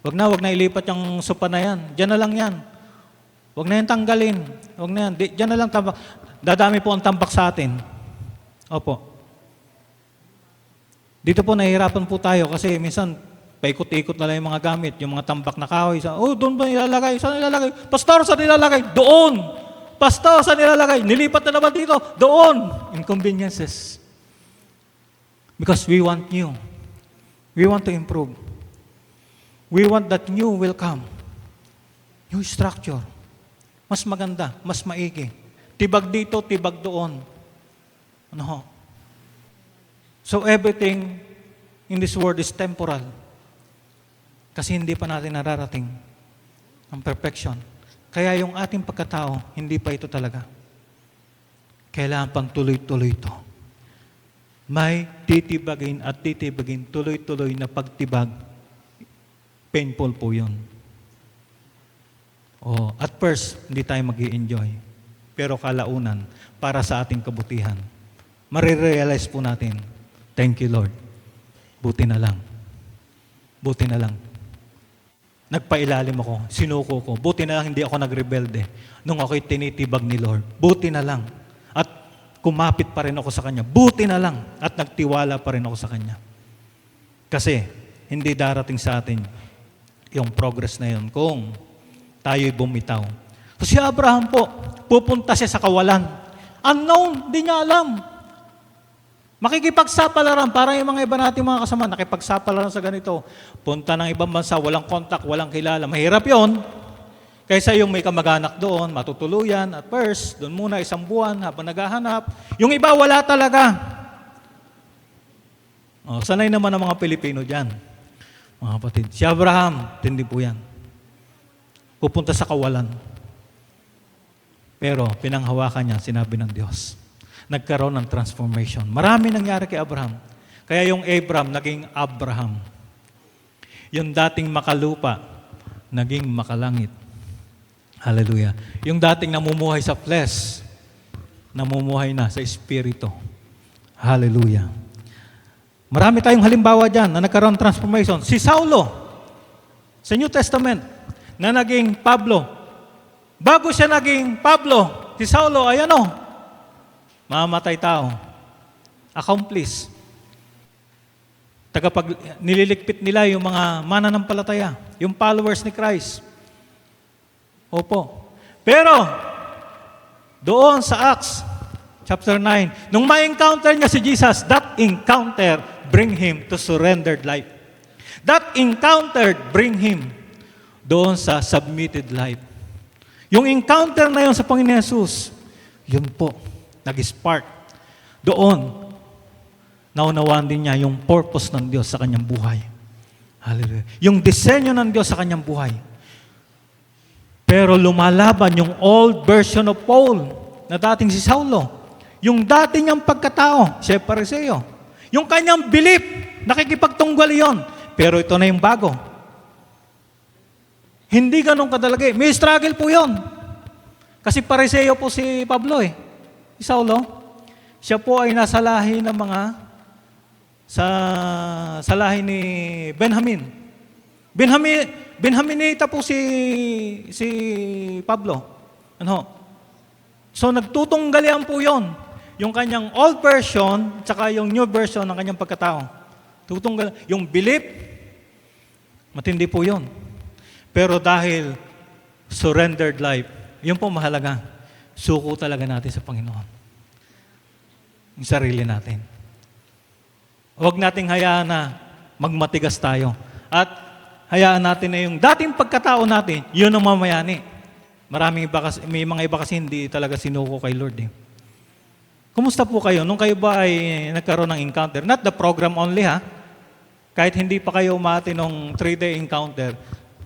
Wag na ilipat yung sopa na yan. Diyan na lang yan. Wag na yan tanggalin. Wag na yan. Diyan na lang tambak. Dadami po ang tambak sa atin. Opo. Dito po nahihirapan po tayo kasi minsan paikot-ikot na lang yung mga gamit, yung mga tambak na kahoy. Doon ba nilalagay? Saan nilalagay? Pastor, saan nilalagay? Doon! Pastor, saan nilalagay? Nilipat na naman dito. Doon! Inconveniences. Because we want new. We want to improve. We want that new will come. New structure. Mas maganda, mas maigi. Tibag dito, tibag doon. Ano ho? So everything in this world is temporal. Kasi hindi pa natin nararating ang perfection. Kaya yung ating pagkatao, hindi pa ito talaga. Kailangan pang tuloy-tuloy ito. May titibagin at titibagin, tuloy-tuloy na pagtibag. Painful po yun. At first, hindi tayo mag-i-enjoy. Pero kalaunan, para sa ating kabutihan. Marirealize po natin, thank you Lord. Buti na lang. Buti na lang. Nagpailalim ako, sinuko ko. Buti na lang hindi ako nagrebelde nung ako'y tinitibag ni Lord. Buti na lang. At kumapit pa rin ako sa Kanya. Buti na lang. At nagtiwala pa rin ako sa Kanya. Kasi, hindi darating sa atin yung progress na yun kung tayo'y bumitaw. So si Abraham po, pupunta siya sa kawalan. Unknown, di niya alam. Makikipagsapalaran, parang yung mga iba nating mga kasama, nakipagsapalaran sa ganito. Punta ng ibang bansa, walang kontak, walang kilala. Mahirap yon. Kaysa yung may kamag-anak doon, matutuluyan at first, doon muna isang buwan habang naghahanap. Yung iba, wala talaga. Sanay naman ang mga Pilipino dyan. Mga kapatid, si Abraham, tindi po yan. Pupunta sa kawalan. Pero pinanghawakan niya, sinabi ng Diyos. Nagkaroon ng transformation. Marami nangyari kay Abraham. Kaya yung Abraham, naging Abraham. Yung dating makalupa, naging makalangit. Hallelujah. Yung dating namumuhay sa flesh, namumuhay na sa espiritu. Hallelujah. Marami tayong halimbawa dyan na nagkaroon ng transformation. Si Saulo, sa New Testament, na naging Pablo. Bago siya naging Pablo, si Saulo ay mamamatay tao. Accomplice. Nililigpit nila yung mga mananampalataya, yung followers ni Christ. Opo. Pero, doon sa Acts, chapter 9, nung ma-encounter niya si Jesus, that encounter bring him to surrendered life. That encounter bring him doon sa submitted life. Yung encounter na yun sa Panginoon Jesus, yun po, nag-spark. Doon, naunawaan din niya yung purpose ng Diyos sa kanyang buhay. Hallelujah. Yung disenyo ng Diyos sa kanyang buhay. Pero lumalaban yung old version of Paul na dating si Saulo. Yung dati niyang pagkatao, siya Pariseo. Yung kanyang belief, nakikipagtunggal yon. Pero ito na yung bago. Hindi ganun kadalagay. May struggle po yon. Kasi Pariseo po si Pablo eh. Si Saulo. Siya po ay nasa lahi ng mga sa lahi ni Benjamin. Benjaminita po si Pablo. Ano? So nagtutunggalian po 'yon. Yung kanyang old version tsaka yung new version ng kanyang pagkatao. Tutunggal yung belief, matindi po 'yon. Pero dahil surrendered life, yun po mahalaga. Suko talaga natin sa Panginoon. Yung sarili natin. Huwag nating hayaan na magmatigas tayo. At hayaan natin na yung dating pagkatao natin, yun ang mamayani. May mga iba kasi hindi talaga sinuko kay Lord eh. Kumusta po kayo? Nung kayo ba ay nagkaroon ng encounter? Not the program only ha. Kahit hindi pa kayo umati nung 3-day encounter,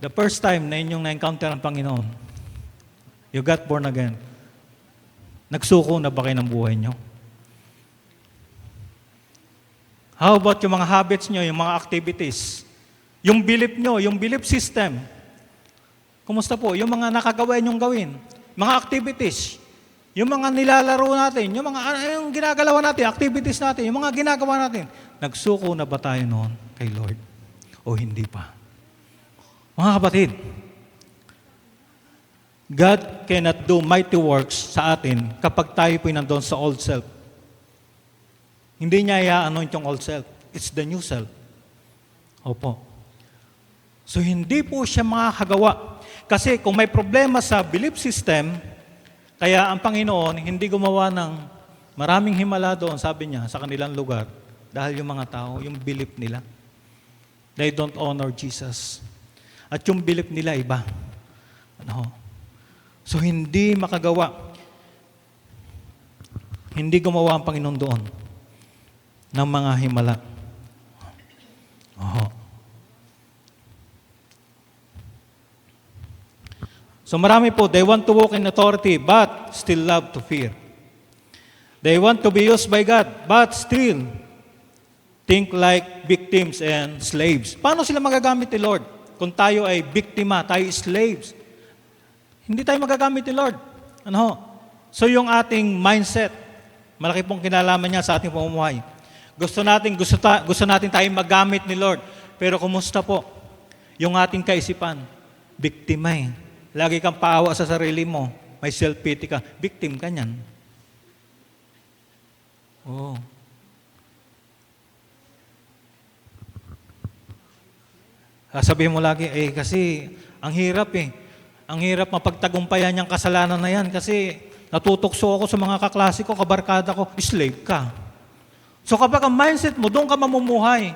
the first time na inyong na-encounter ang Panginoon, you got born again. Nagsuko na ba kayo ng buhay nyo? How about yung mga habits nyo, yung mga activities? Yung belief nyo, yung belief system. Kumusta po? Yung mga nakagawa nyong gawin. Mga activities. Yung mga nilalaro natin, yung ginagalawan natin, activities natin, yung mga ginagawa natin. Nagsuko na ba tayo noon kay Lord? O hindi pa? Mga kapatid, God cannot do mighty works sa atin kapag tayo po nandun sa old self. Hindi niya i-anoint yung old self. It's the new self. Opo. So hindi po siya makakagawa. Kasi kung may problema sa belief system, kaya ang Panginoon hindi gumawa ng maraming himala doon, sabi niya, sa kanilang lugar. Dahil yung mga tao, yung belief nila, they don't honor Jesus. At yung belief nila iba. Ano? So hindi makagawa. Hindi gumawa ang Panginoon doon ng mga himala. Oho. So marami po, they want to walk in authority but still love to fear. They want to be used by God but still think like victims and slaves. Paano sila magagamit ni Lord? Kung tayo ay biktima, tayo slaves. Hindi tayo magagamit ni Lord. Ano? So yung ating mindset, malaki pong kinalaman niya sa ating pamumuhay. Gusto natin tayong magamit ni Lord. Pero kumusta po? Yung ating kaisipan, biktima eh. Lagi kang paawa sa sarili mo. May self-pity ka. Victim ka niyan. Oh. Sabihin mo lagi, kasi ang hirap eh. Ang hirap mapagtagumpayan yung kasalanan na yan kasi natutokso ako sa mga kaklase ko, kabarkada ko, slave ka. So kapag ang mindset mo, doon ka mamumuhay.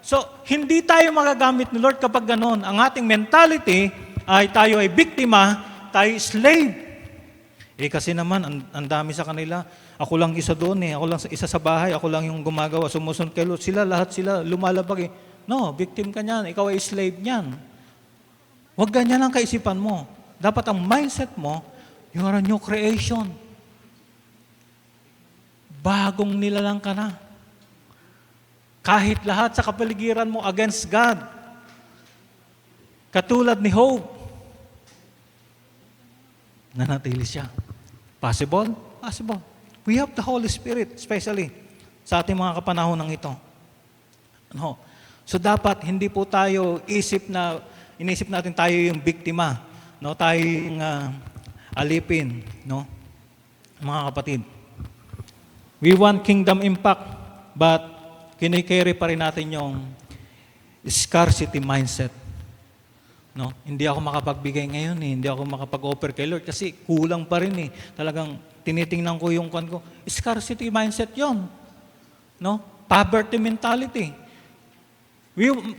So hindi tayo magagamit ni Lord kapag ganon. Ang ating mentality ay tayo ay biktima, tayo slave. Kasi naman, ang dami sa kanila. Ako lang isa doon ako lang isa sa bahay, ako lang yung gumagawa, sumusunod kay Lord. Lahat sila lumalabag eh. No, victim ka niyan, ikaw ay slave niyan. Huwag ganyan ang kaisipan mo. Dapat ang mindset mo, you are a new creation. Bagong nilalang ka na. Kahit lahat sa kapaligiran mo against God. Katulad ni Job. Nanatili siya. Possible? Possible. We have the Holy Spirit, especially sa ating mga kapanahon ng ito. Ano? So dapat hindi po tayo inisip natin tayo yung biktima, no? Tayo yung alipin, no? Mga kapatid. We want kingdom impact, but kinikerry pa rin natin yung scarcity mindset. No? Hindi ako makapagbigay ngayon hindi ako makapag-offer kay Lord kasi kulang pa rin Talagang tinitingnan ko yung kwan ko. Scarcity mindset 'yon. No? Poverty mentality.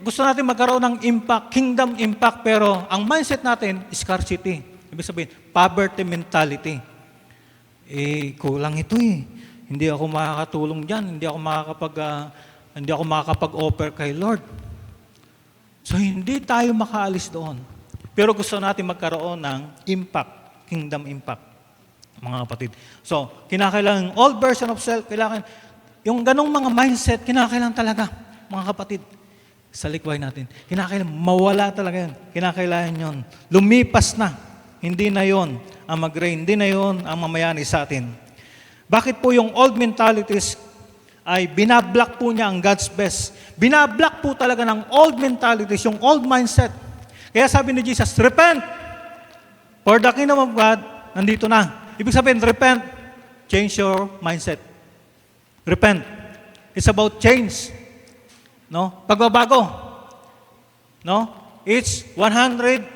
Gusto natin magkaroon ng impact, kingdom impact, pero ang mindset natin, scarcity. Ibig sabihin, poverty mentality. Kulang ito Hindi ako makakatulong diyan, hindi ako makakapag-offer kay Lord. So hindi tayo makaalis doon. Pero gusto natin magkaroon ng impact, kingdom impact, mga kapatid. So, kinakailangan old version of self, yung ganong mga mindset, kinakailangan talaga, mga kapatid, sa likway natin. Kinakailangan, mawala talaga yun. Kinakailangan yun. Lumipas na. Hindi na yon ang mag-reign. Hindi na yon ang mamayani sa atin. Bakit po yung old mentalities ay binablock po niya ang God's best? Binablock po talaga ng old mentalities, yung old mindset. Kaya sabi ni Jesus, repent! For the kingdom of God, nandito na. Ibig sabihin, repent. Change your mindset. Repent. It's about change. No? Pagbabago. No? It's 180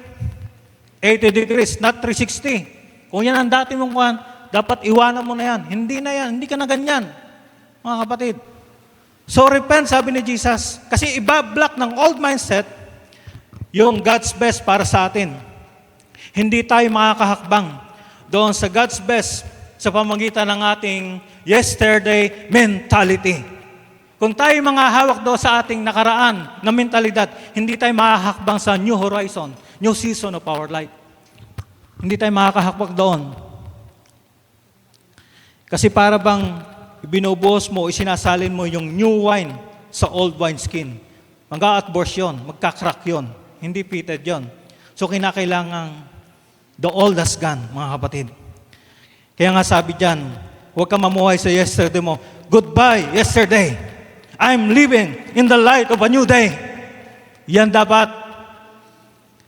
degrees, not 360. Kung yan ang dati mong kuhan, dapat iwanan mo na yan. Hindi na yan. Hindi ka na ganyan. Mga kapatid. So repent, sabi ni Jesus. Kasi ibablock ng old mindset yung God's best para sa atin. Hindi tayo makakahakbang doon sa God's best sa pamagitan ng ating yesterday mentality. Kung tayo mga hawak doon sa ating nakaraan na mentalidad, hindi tayo makakahakbang sa new horizon, new season of our life. Hindi tayo makakahakbang doon. Kasi para bang binubuhos mo, isinasalin mo yung new wine sa old wine skin. Mag-a-atburst yun, magka-crack yun. Hindi pitted yun. So kinakailangan the old has gone, mga kapatid. Kaya nga sabi dyan, huwag ka mamuhay sa yesterday mo. Goodbye, yesterday. I'm living in the light of a new day. Yan dapat.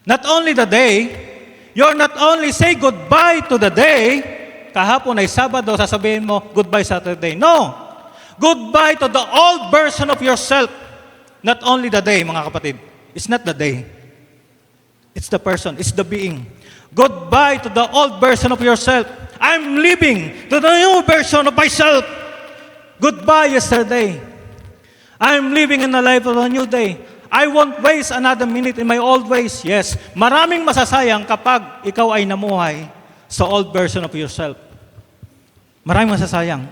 Not only the day, you're not only say goodbye to the day, kahapon ay Sabado, sasabihin mo, goodbye Saturday. No! Goodbye to the old version of yourself. Not only the day, mga kapatid. It's not the day. It's the person. It's the being. Goodbye to the old version of yourself. I'm living to the new version of myself. Goodbye yesterday. I'm living in the life of a new day. I won't waste another minute in my old ways. Yes, maraming masasayang kapag ikaw ay namuhay sa old version of yourself. Maraming masasayang.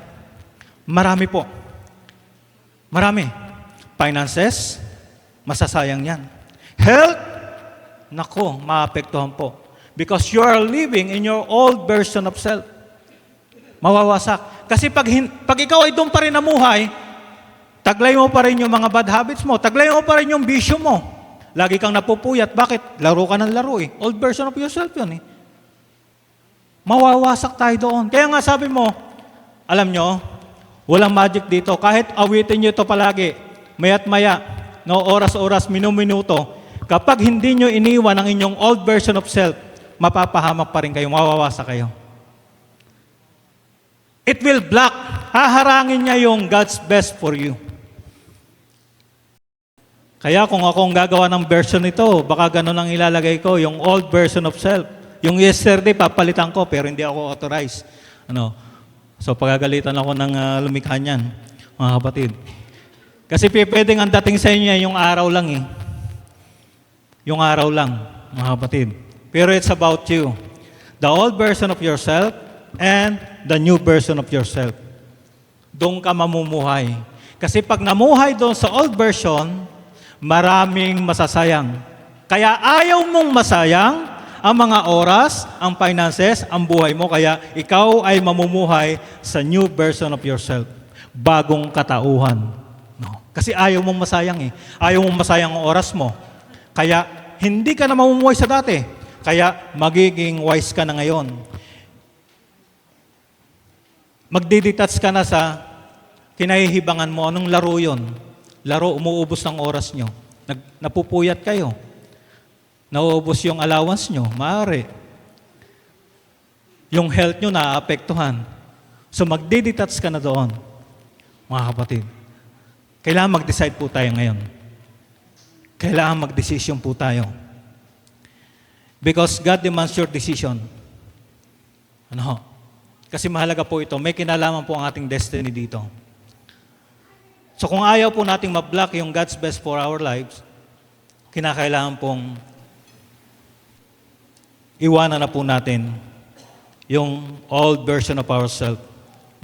Marami po. Marami. Finances, masasayang yan. Health, nako, maapektuhan po. Because you are living in your old version of self. Mawawasak. Kasi pag ikaw ay doon pa rin namuhay, taglay mo pa rin yung mga bad habits mo, taglay mo pa rin yung bisyo mo. Lagi kang napupuyat. Bakit? Laro ka ng laro eh. Old version of yourself yun eh. Mawawasak tayo doon. Kaya nga sabi mo, alam nyo, walang magic dito. Kahit awitin nyo ito palagi, maya't maya, no, oras-oras, minuto, kapag hindi nyo iniwan ang inyong old version of self, mapapahamak pa rin kayo, mawawasak kayo. It will block. Haharangin niya yung God's best for you. Kaya kung ako ang gagawa ng version nito, baka ganun ang ilalagay ko, yung old version of self. Yung yesterday, papalitan ko, pero hindi ako authorized. So pagagalitan ako ng lumikha niyan, mga kapatid. Kasi pwedeng ang dating sa inyo yung araw lang eh. Yung araw lang, mga kapatid. Pero it's about you. The old version of yourself and the new version of yourself. Doon ka mamumuhay. Kasi pag namuhay doon sa old version, maraming masasayang. Kaya ayaw mong masayang ang mga oras, ang finances, ang buhay mo. Kaya ikaw ay mamumuhay sa new version of yourself. Bagong katauhan. No. Kasi ayaw mong masayang eh. Ayaw mong masayang ang oras mo. Kaya hindi ka na mamumuhay sa dati. Kaya magiging wise ka na ngayon. Magdidetach ka na sa kinahihibangan mo. Anong laro yun? Laro, umuubos ng oras nyo. Napupuyat kayo. Nauubos yung allowance nyo. Maaari. Yung health nyo naaapektuhan. So magdidetach ka na doon. Mga kapatid. Kailangan mag-decide po tayo ngayon. Kailangan mag-decision po tayo. Because God demands your decision. Ano? Kasi mahalaga po ito. May kinalaman po ang ating destiny dito. So kung ayaw po nating ma-block yung God's best for our lives, kinakailangan pong iwanan na po natin yung old version of ourselves.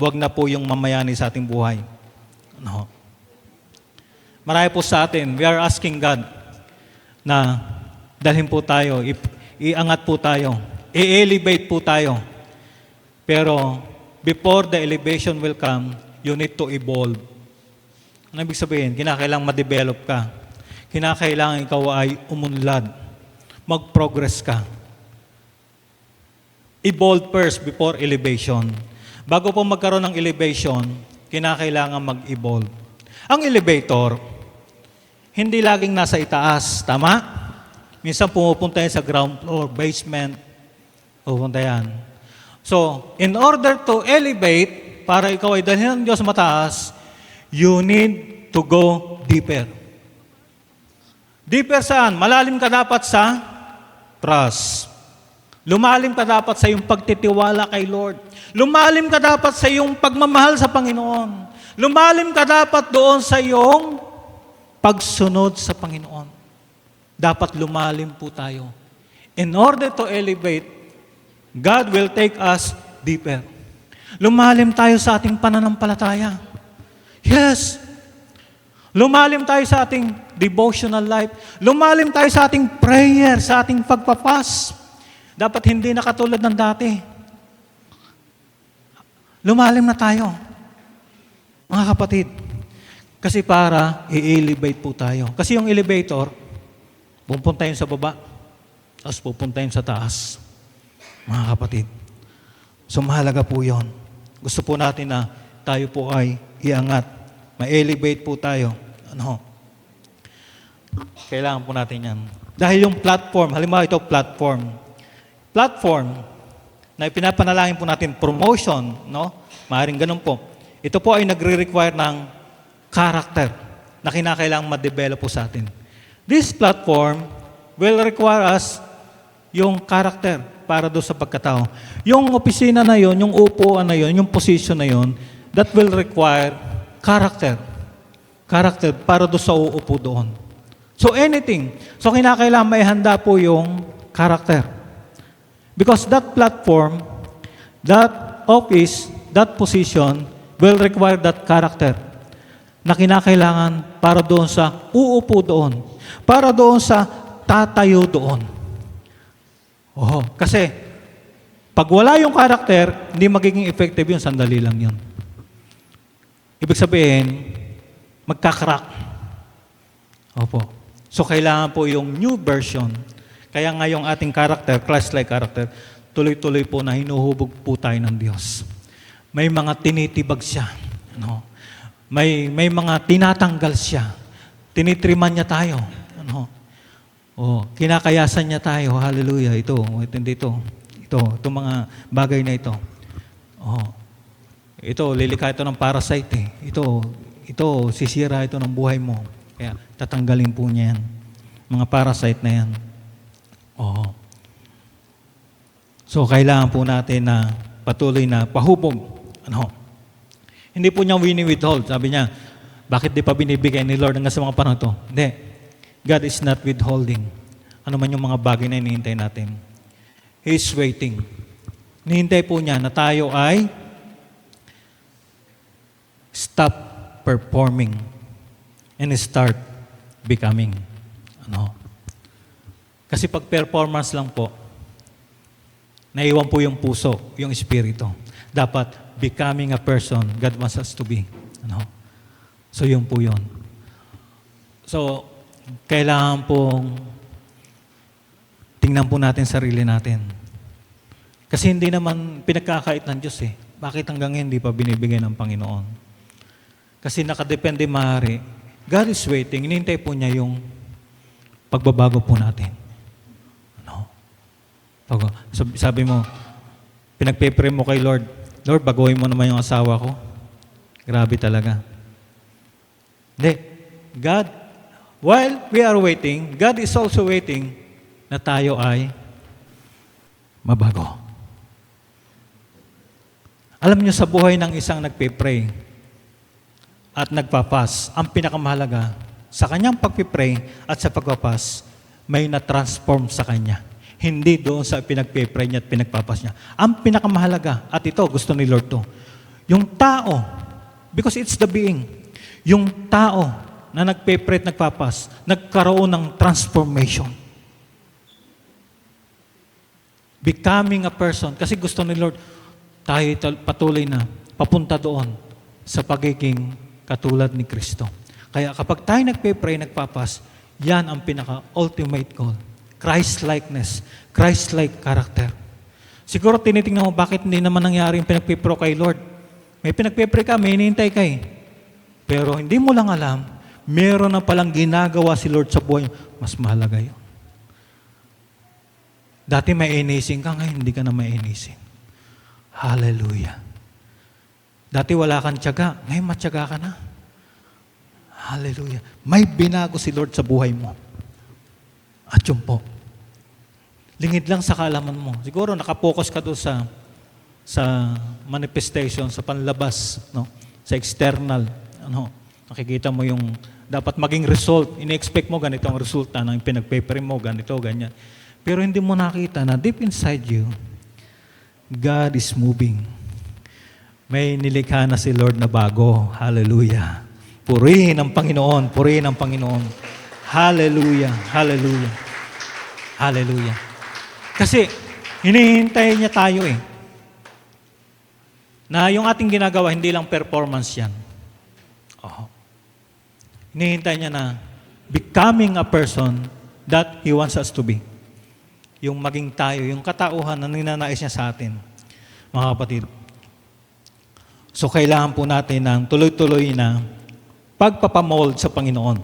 Huwag na po yung mamayani sa ating buhay. Ano? Marami po sa atin, we are asking God na dalhin po tayo, iangat po tayo, i-elevate po tayo. Pero before the elevation will come, you need to evolve. Ano ibig sabihin? Kinakailangan ma-develop ka. Kinakailangan ikaw ay umunlad. Mag-progress ka. evolve first before elevation. Bago po magkaroon ng elevation, kinakailangan mag-evolve. Ang elevator, hindi laging nasa itaas, tama? Minsan pumupunta yan sa ground floor, basement, pupunta yan. So, in order to elevate, para ikaw ay dalhin ng Diyos mataas, you need to go deeper. Deeper saan? Malalim ka dapat sa trust. Lumalim ka dapat sa iyong pagtitiwala kay Lord. Lumalim ka dapat sa iyong pagmamahal sa Panginoon. Lumalim ka dapat doon sa iyong pagsunod sa Panginoon. Dapat lumalim po tayo. In order to elevate, God will take us deeper. Lumalim tayo sa ating pananampalataya. Yes. Lumalim tayo sa ating devotional life. Lumalim tayo sa ating prayer, sa ating pagpapas. Dapat hindi na katulad ng dati. Lumalim na tayo. Mga kapatid, kasi para i-elevate po tayo. Kasi yung elevator, pupunta yun sa baba, tapos pupunta yun sa taas. Mga kapatid. So mahalaga po yun. Gusto po natin na tayo po ay iangat. Ma-elevate po tayo. Ano? Kailangan po natin yan. Dahil yung platform, halimbawa ito platform na ipinapanalangin po natin, promotion, no? Maaaring ganun po. Ito po ay nagre-require ng character na kinakailangang ma-develop po sa atin. This platform will require us yung character para doon sa pagkatao. Yung opisina na yon, yung upuan na yon, yung position na yon, that will require character. Character para doon sa uupo doon. So anything. So kinakailangan may handa po yung character. Because that platform, that office, that position will require that character na kinakailangan para doon sa uupo doon. Para doon sa tatayo doon. Kasi pag wala yung character, hindi magiging effective yun, sandali lang yun. Ibig sabihin, magkakrak. So kailangan po yung new version. Kaya nga yung ating character, Christ-like character, tuloy-tuloy po na hinuhubog po tayo ng Diyos. May mga tinitibag siya. Ano? May mga tinatanggal siya. Tinitriman niya tayo. Ano? Kinakayasan niya tayo. Hallelujah. Ito mga bagay na ito. Ito, lilikha ito ng parasite. Ito, sisira ito ng buhay mo. Kaya tatanggalin po niya yan. Mga parasite na yan. So, kailangan po natin na patuloy na pahubog. Hindi po niya wini-withhold. Sabi niya, bakit di pa binibigay ni Lord hanggang sa mga panahon ito? Hindi. God is not withholding. Ano man yung mga bagay na hinihintay natin. He is waiting. Hinihintay po niya na tayo ay stop performing and start becoming. Kasi pag performance lang po, naiwan po yung puso, yung espiritu. Dapat becoming a person God wants us to be. So yun po yun. So, kailangan pong tingnan po natin sarili natin. Kasi hindi naman pinagkakait ng Diyos eh. Bakit hanggang hindi pa binibigay ng Panginoon? Kasi nakadepende maaari. God is waiting. Hinihintay po niya yung pagbabago po natin. Sabi mo, pinagpe-pray mo kay Lord, Lord, baguhin mo naman yung asawa ko. Grabe talaga. Hindi. God, while we are waiting, God is also waiting na tayo ay mabago. Alam niyo, sa buhay ng isang nagpe-pray at nagpapas, ang pinakamahalaga, sa kanyang pagpipray at sa pagpapas, may na-transform sa kanya. Hindi doon sa pinagpe-pray niya at pinagpapas niya. Ang pinakamahalaga, at ito, gusto ni Lord to, yung tao, because it's the being, yung tao na nagpe-pray at nagpapas, nagkaroon ng transformation. Becoming a person. Kasi gusto ni Lord, tayo patuloy na papunta doon sa pagiging katulad ni Kristo. Kaya kapag tayo nagpe-pray, nagpapas, yan ang pinaka-ultimate goal. Christ-likeness, Christ-like character. Siguro tinitingnan mo, bakit hindi naman nangyari yung pinagpipro kay Lord? May pinagpipre ka, may hinihintay ka eh. Pero hindi mo lang alam, meron na palang ginagawa si Lord sa buhay mo. Mas mahalaga yun. Dati may inisin ka, ngayon hindi ka na may inisin. Hallelujah. Dati wala kang tiyaga, ngayon matyaga ka na. Hallelujah. May binago si Lord sa buhay mo. At yun po, lingid lang sa kaalaman mo. Siguro nakapokus ka doon sa manifestation, sa panlabas, no? Sa external. Nakikita mo yung dapat maging result. Ini-expect mo ganito ang resulta ng pinag-paper mo, ganito, ganyan. Pero hindi mo nakita na deep inside you, God is moving. May nilikha na si Lord na bago. Hallelujah. Purihin ang Panginoon. Purihin ang Panginoon. Hallelujah. Hallelujah. Hallelujah. Kasi, hinihintay niya tayo eh. Na yung ating ginagawa, hindi lang performance yan. Hinihintay niya na becoming a person that He wants us to be. Yung maging tayo, yung katauhan na ninanais niya sa atin, mga kapatid. So, kailangan po natin ng tuloy-tuloy na pagpapamold sa Panginoon.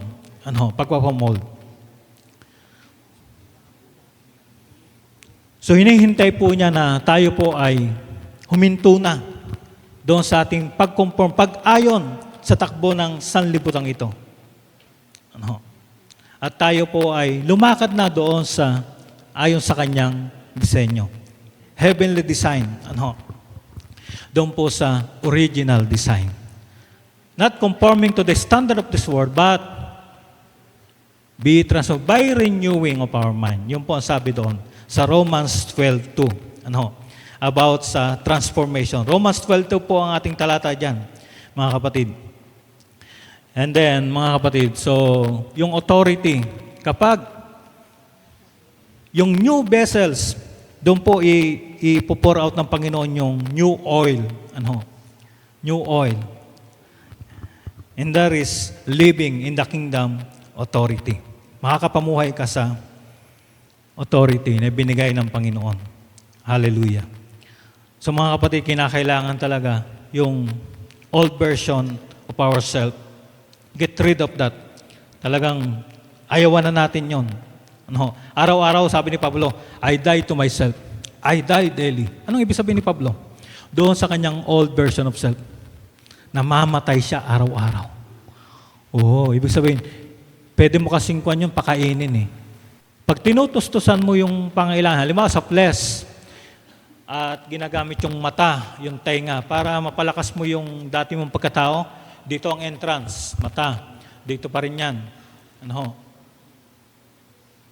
Pagpapamold. So, hinihintay po niya na tayo po ay huminto na doon sa ating pag-conform, pag-ayon sa takbo ng sanlibutan ito. At tayo po ay lumakad na doon sa ayon sa kanyang disenyo. Heavenly design. Doon po sa original design. Not conforming to the standard of this world, but be transformed by renewing of our mind. Yun po ang sabi doon sa Romans 12:2. About sa transformation. Romans 12:2 po ang ating talata dyan, mga kapatid. And then, mga kapatid, so, yung authority, kapag yung new vessels, doon po i-pour out ng Panginoon yung new oil. New oil. And that is living in the kingdom authority. Makakapamuhay ka sa authority na binigay ng Panginoon. Hallelujah. So mga kapatid, kinakailangan talaga yung old version of ourselves. Get rid of that. Talagang ayawan na natin yon. Araw-araw, sabi ni Pablo, I die to myself. I die daily. Anong ibig sabihin ni Pablo? Doon sa kanyang old version of self. Namamatay siya araw-araw. Ibig sabihin, pwede mo kasing kuwan yung pakainin eh. Pag tinutustusan mo yung pangailangan, halimbawa sa flesh, at ginagamit yung mata, yung tainga, para mapalakas mo yung dati mong pagkatao, dito ang entrance, mata. Dito pa rin yan.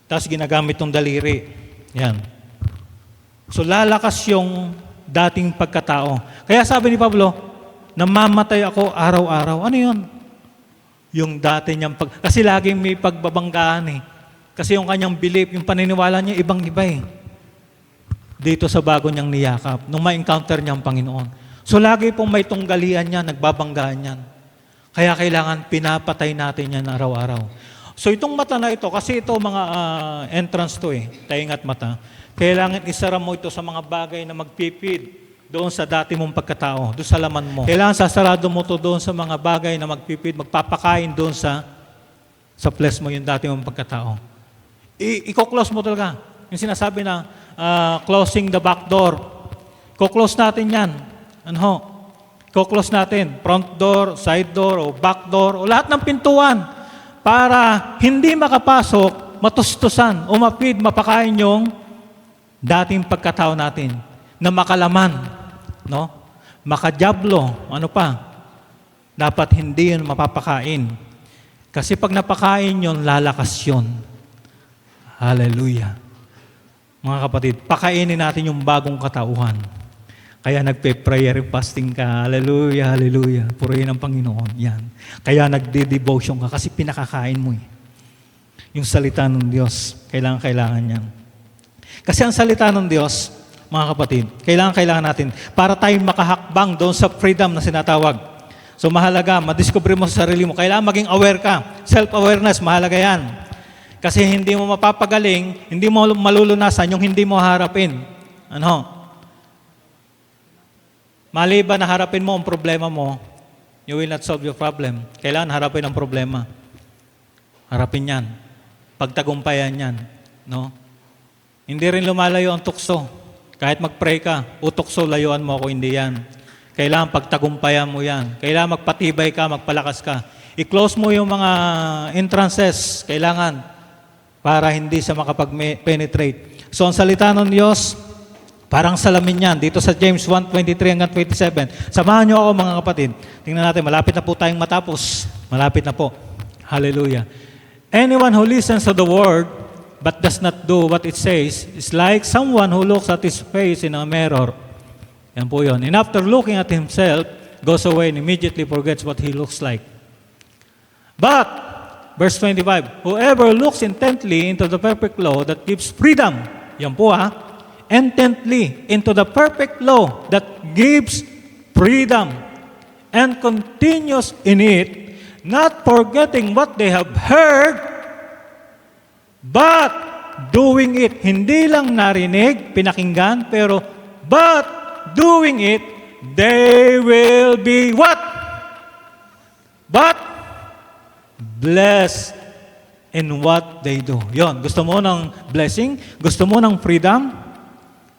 Tapos ginagamit yung daliri. Yan. So lalakas yung dating pagkatao. Kaya sabi ni Pablo, namamatay ako araw-araw. Ano yun? Yung dati niyang kasi laging may pagbabanggaan eh. Kasi yung kanyang belief, yung paniniwala niya, ibang-iba eh. Dito sa bago niyang niyakap, nung ma-encounter niya ang Panginoon. So lagi pong may tunggalian niya, nagbabanggaan yan. Kaya kailangan pinapatay natin yan araw-araw. So itong mata na ito, kasi ito mga entrance to eh, tainga at mata, kailangan isara mo ito sa mga bagay na magpipid doon sa dati mong pagkatao, doon sa laman mo. Kailangan sasarado mo to doon sa mga bagay na magpipid, magpapakain doon sa flesh mo yung dati mong pagkatao. I-close mo talaga. Yung sinasabi na closing the back door. Ko-close natin yan. Ko-close natin. Front door, side door, o back door, o lahat ng pintuan. Para hindi makapasok, matustusan, umapid, mapakain yung dating pagkatao natin na makalaman, makadiablo, ano pa. Dapat hindi yun mapapakain. Kasi pag napakain yun, lalakas yun. Hallelujah. Mga kapatid, pakainin natin yung bagong katauhan. Kaya nagpe-prayer fasting ka. Hallelujah, hallelujah. Purihin ang Panginoon. Yan. Kaya nagde-devotion ka kasi pinakakain mo eh. Yung salita ng Diyos, kailangan yan. Kasi ang salita ng Diyos, mga kapatid, kailangan natin para tayo makahakbang doon sa freedom na sinatawag. So mahalaga, madiscover mo sa sarili mo. Kailangan maging aware ka. Self-awareness, mahalaga yan. Kasi hindi mo mapapagaling, hindi mo malulunasan yung hindi mo harapin. Maliban na harapin mo ang problema mo, you will not solve your problem. Kailangan harapin ang problema. Harapin yan. Pagtagumpayan yan. No? Hindi rin lumalayo ang tukso. Kahit mag-pray ka, utukso, layuan mo ako, hindi yan. Kailangan pagtagumpayan mo yan. Kailangan magpatibay ka, magpalakas ka. I-close mo yung mga entrances, kailangan, para hindi siya makapag-penetrate. So ang salita ng Diyos, parang salamin yan. Dito sa James 1:23 hanggang 27. Samahan niyo ako mga kapatid. Tingnan natin, malapit na po tayong matapos. Malapit na po. Hallelujah. Anyone who listens to the word but does not do what it says is like someone who looks at his face in a mirror. Yan po yun. And after looking at himself, goes away and immediately forgets what he looks like. But, verse 25, whoever looks intently into the perfect law that gives freedom, yan po intently into the perfect law that gives freedom and continues in it, not forgetting what they have heard, but doing it. Hindi lang narinig, pinakinggan, pero but doing it, they will be what? But blessed in what they do. Yon, gusto mo ng blessing? Gusto mo ng freedom?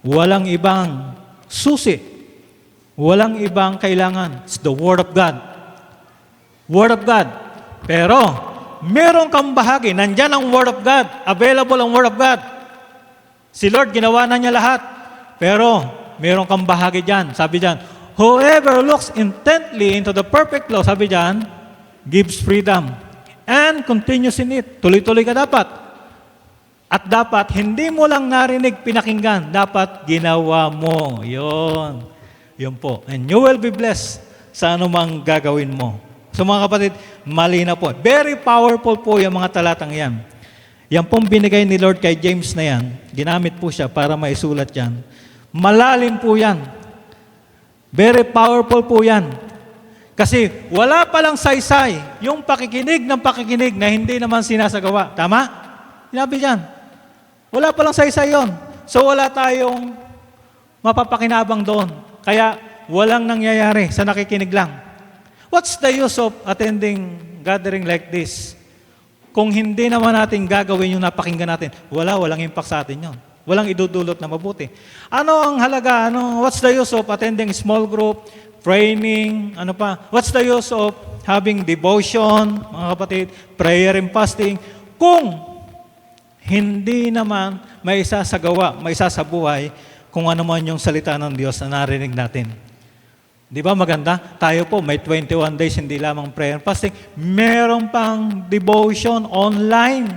Walang ibang susi. Walang ibang kailangan. It's the Word of God. Word of God. Pero, meron kang bahagi. Nandyan ang Word of God. Available ang Word of God. Si Lord, ginawa na niya lahat. Pero, meron kang bahagi dyan. Sabi dyan, whoever looks intently into the perfect law, sabi dyan, gives freedom and continues in it. Tuloy-tuloy ka dapat. At dapat, hindi mo lang narinig, pinakinggan. Dapat, ginawa mo. Yun. Yun po. And you will be blessed sa anumang gagawin mo. So mga kapatid, mali na po. Very powerful po yung mga talatang yan. Yan pong binigay ni Lord kay James na yan. Ginamit po siya para maisulat yan. Malalim po yan. Very powerful po yan. Kasi wala palang saysay yung pakikinig ng pakikinig na hindi naman sinasagawa. Tama? Sinabi dyan. Wala palang saysay yon. So wala tayong mapapakinabang doon. Kaya walang nangyayari sa nakikinig lang. What's the use of attending gathering like this? Kung hindi naman natin gagawin yung napakinggan natin, walang impact sa atin yon. Walang idudulot na mabuti. Ano ang halaga? What's the use of attending small group, training, ano pa? What's the use of having devotion, mga kapatid, prayer and fasting, kung hindi naman may isasagawa, may isasabuhay kung ano man yung salita ng Diyos na narinig natin. Di ba maganda? Tayo po, may 21 days, hindi lamang prayer and fasting. Meron pang devotion online.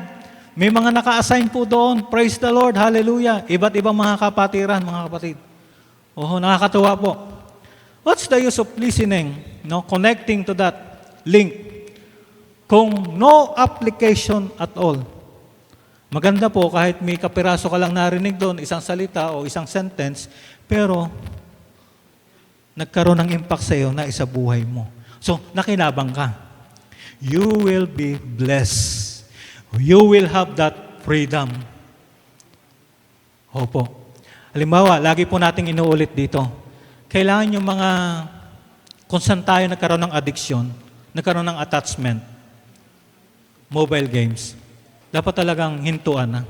May mga naka-assign po doon. Praise the Lord. Hallelujah. Iba't ibang mga kapatiran, mga kapatid. Nakakatuwa po. What's the use of listening? Connecting to that link. Kung no application at all. Maganda po kahit may kapiraso ka lang narinig doon, isang salita o isang sentence, pero nagkaroon ng impact sa iyo na isabuhay mo. So, nakinabang ka. You will be blessed. You will have that freedom. Opo. Halimbawa, lagi po nating inuulit dito. Kailangan yung mga, kung saan tayo nagkaroon ng addiction, nagkaroon ng attachment, mobile games, dapat talagang hintuan na.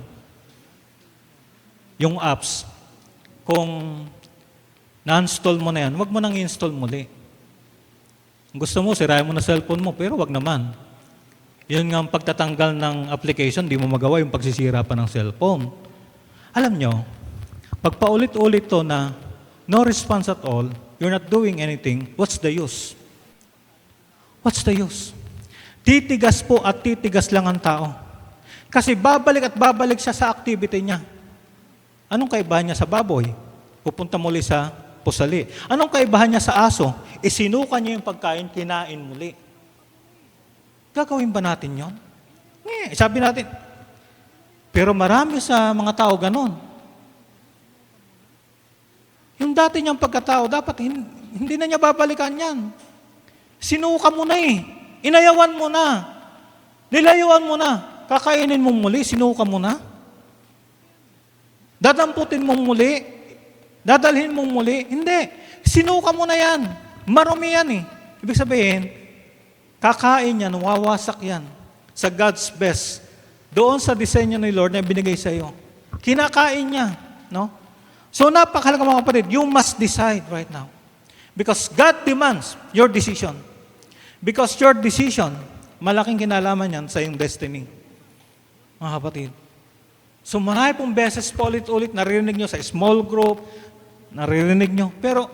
Yung apps, kung na-install mo na yan, huwag mo nang i-install muli. Gusto mo, sirayan mo na cellphone mo, pero wag naman. Yun nga ang pagtatanggal ng application, di mo magawa yung pagsisira pa ng cellphone. Alam nyo, pag paulit-ulit to na no response at all, you're not doing anything, what's the use? What's the use? Titigas po at titigas lang ang tao. Kasi babalik at babalik siya sa activity niya. Anong kaibahan niya sa baboy? Pupunta muli sa pusali. Anong kaibahan niya sa aso? Isinuka niya yung pagkain, kinain muli. Gagawin ba natin yon? Sabi natin. Pero marami sa mga tao ganon. Yung dati niyang pagkatao, dapat hindi na niya babalikan yan. Sinuka mo na Inayawan mo na. Nilayuan mo na. Kakainin mo muli, sinuka mo na. Dadamputin mo muli. Dadalhin mo muli. Hindi. sinuka mo na yan. Marumi yan eh. Ibig sabihin, kakain yan, wawasak yan sa God's best. Doon sa disenyo ni Lord na binigay sa iyo. Kinakain niya. No? So napakahalaga mga kapatid, you must decide right now. Because God demands your decision. Because your decision, malaking kinalaman yan sa iyong destiny. Mga kapatid. So marami pong beses po ulit-ulit naririnig nyo sa small group, naririnig nyo. Pero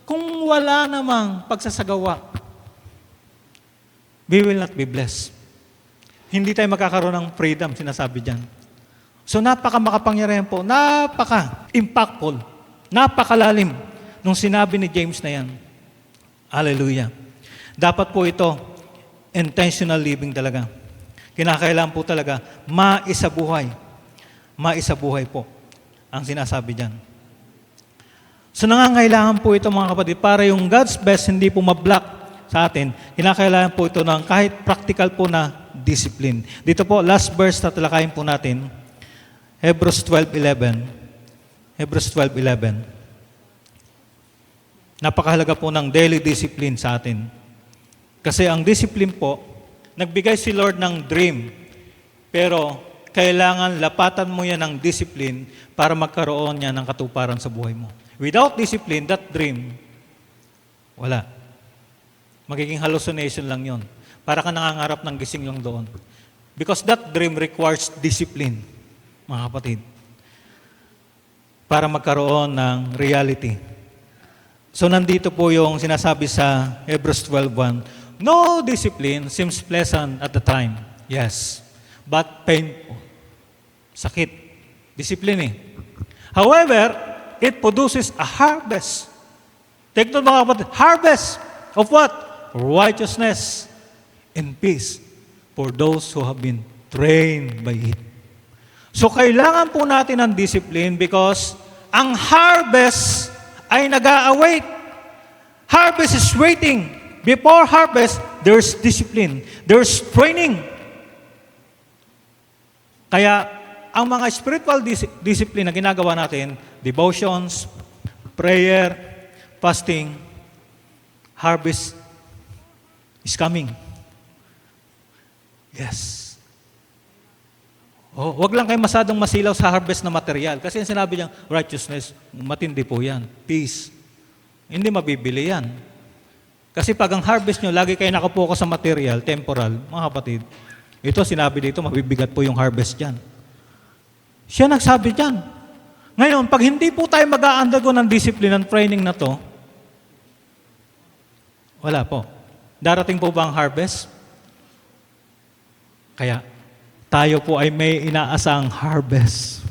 kung wala namang pagsasagawa, we will not be blessed. Hindi tayo magkakaroon ng freedom, sinasabi dyan. So napaka-makapangyarihan po, napaka-impactful, napakalalim nung sinabi ni James na yan. Hallelujah. Dapat po ito, intentional living talaga. Kinakailangan po talaga, maisabuhay. Maisabuhay po ang sinasabi dyan. So nangangailangan po ito mga kapatid, para yung God's best hindi po ma-block sa atin, kinakailangan po ito ng kahit practical po na discipline. Dito po, last verse na talakayin po natin, Hebrews 12:11. Hebrews 12:11. Napakahalaga po ng daily discipline sa atin. Kasi ang discipline po, nagbigay si Lord ng dream, pero kailangan lapatan mo yan ng discipline para magkaroon niya ng katuparan sa buhay mo. Without discipline, that dream, wala. Magiging hallucination lang yon. Para ka nangangarap ng gising lang doon. Because that dream requires discipline, mga kapatid. Para magkaroon ng reality. So nandito po yung sinasabi sa Hebrews 12:1. No discipline seems pleasant at the time. Yes. But painful. Sakit. Discipline eh. However, it produces a harvest. Take note mga kapatid. Harvest of what? Righteousness and peace for those who have been trained by it. So kailangan po natin ng discipline because ang harvest ay nag-a-await. Harvest is waiting. Before harvest, there's discipline. There's training. Kaya ang mga spiritual discipline na ginagawa natin, devotions, prayer, fasting, harvest is coming. Yes. Oh, wag lang kayo masadong masilaw sa harvest na material. Kasi yung sinabi niyang righteousness, matindi po yan. Peace. Hindi mabibili yan. Kasi pag ang harvest nyo, lagi kayo nakapokus sa material, temporal, mga kapatid, ito sinabi dito, mabibigat po yung harvest dyan. Siya nagsabi dyan. Ngayon, pag hindi po tayo mag-a-undergo ng discipline and training na to, wala po. Darating po ba ang harvest? Kaya, tayo po ay may inaasang harvest.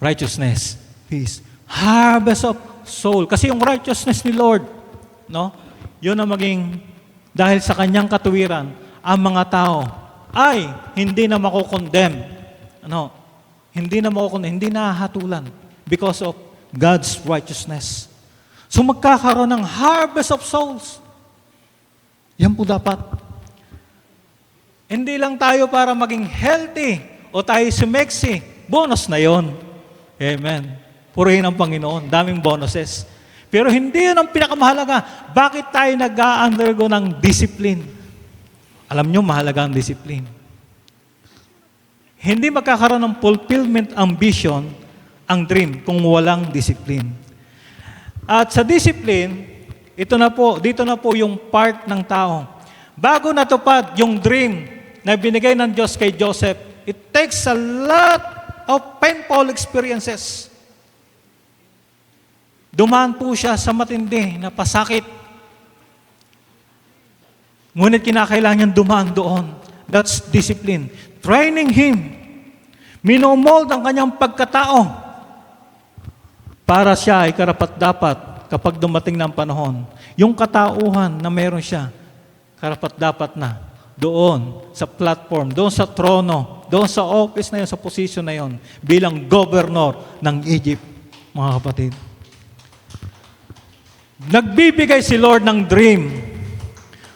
Righteousness, peace, harvest of soul. Kasi yung righteousness ni Lord, no? Yun ang maging, dahil sa kanyang katuwiran, ang mga tao ay hindi na makukondemn. Ano? Hindi na makukondemn, hindi na hatulan because of God's righteousness. So magkakaroon ng harvest of souls. Yan po dapat. Hindi lang tayo para maging healthy o tayo sumeksi. Bonus na yon. Amen. Purihin ang Panginoon. Daming bonuses. Pero hindi yun ang pinakamahalaga. Bakit tayo nag-a-undergo ng discipline? Alam nyo, mahalaga ang discipline. Hindi magkakaroon ng fulfillment ambition ang dream kung walang discipline. At sa discipline, dito na po yung part ng tao. Bago natupad yung dream na binigay ng Diyos kay Joseph, it takes a lot of painful experiences. Dumaan po siya sa matindi na pasakit. Ngunit kinakailangan niyang dumaan doon. That's discipline. Training him. Minomold ang kanyang pagkatao para siya ay karapat-dapat kapag dumating ng panahon. Yung katauhan na meron siya, karapat-dapat na doon sa platform, doon sa trono, doon sa office na yun, sa position na yun, bilang governor ng Egypt, mga kapatid. Nagbibigay si Lord ng dream,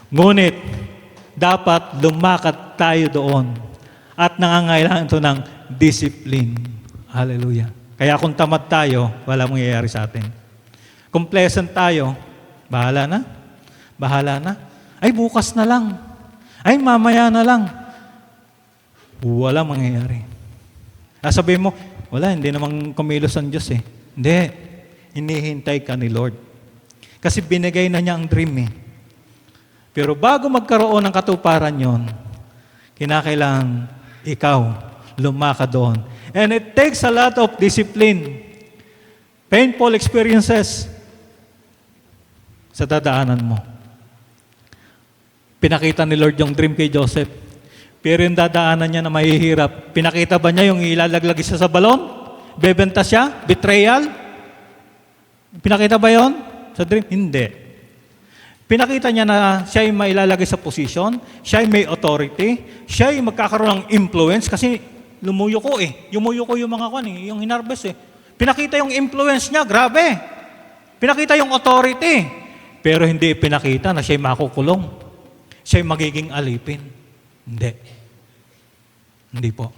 ngunit dapat lumakad tayo doon at nangangailangan ito ng discipline. Hallelujah. Kaya kung tamad tayo, walang mangyayari sa atin. complacent tayo, bahala na. Bahala na. Ay, bukas na lang. Ay, mamaya na lang. Wala mangyayari. Sabihin mo, wala, hindi namang kumilos ang Diyos eh. Hindi. Hinihintay ka ni Lord. Kasi binigay na niya ang dream eh. Pero bago magkaroon ng katuparan yon, kinakailangan ikaw lumaka doon. And it takes a lot of discipline. Painful experiences sa dadaanan mo. Pinakita ni Lord yung dream kay Joseph. Pero yung dadaanan niya na mahihirap, pinakita ba niya yung ilalaglag isa sa balon? Bebenta siya? Betrayal? Pinakita ba yon sa dream? Hindi. Pinakita niya na siya ay mailalagay sa posisyon, siya ay may authority, siya ay magkakaroon ng influence kasi lumuyuko eh. Yumuyuko yung mga yung hinarvest eh. Pinakita yung influence niya, grabe. Pinakita yung authority. Pero hindi pinakita na siya ay makukulong. Siya ay magiging alipin. Hindi. Hindi po.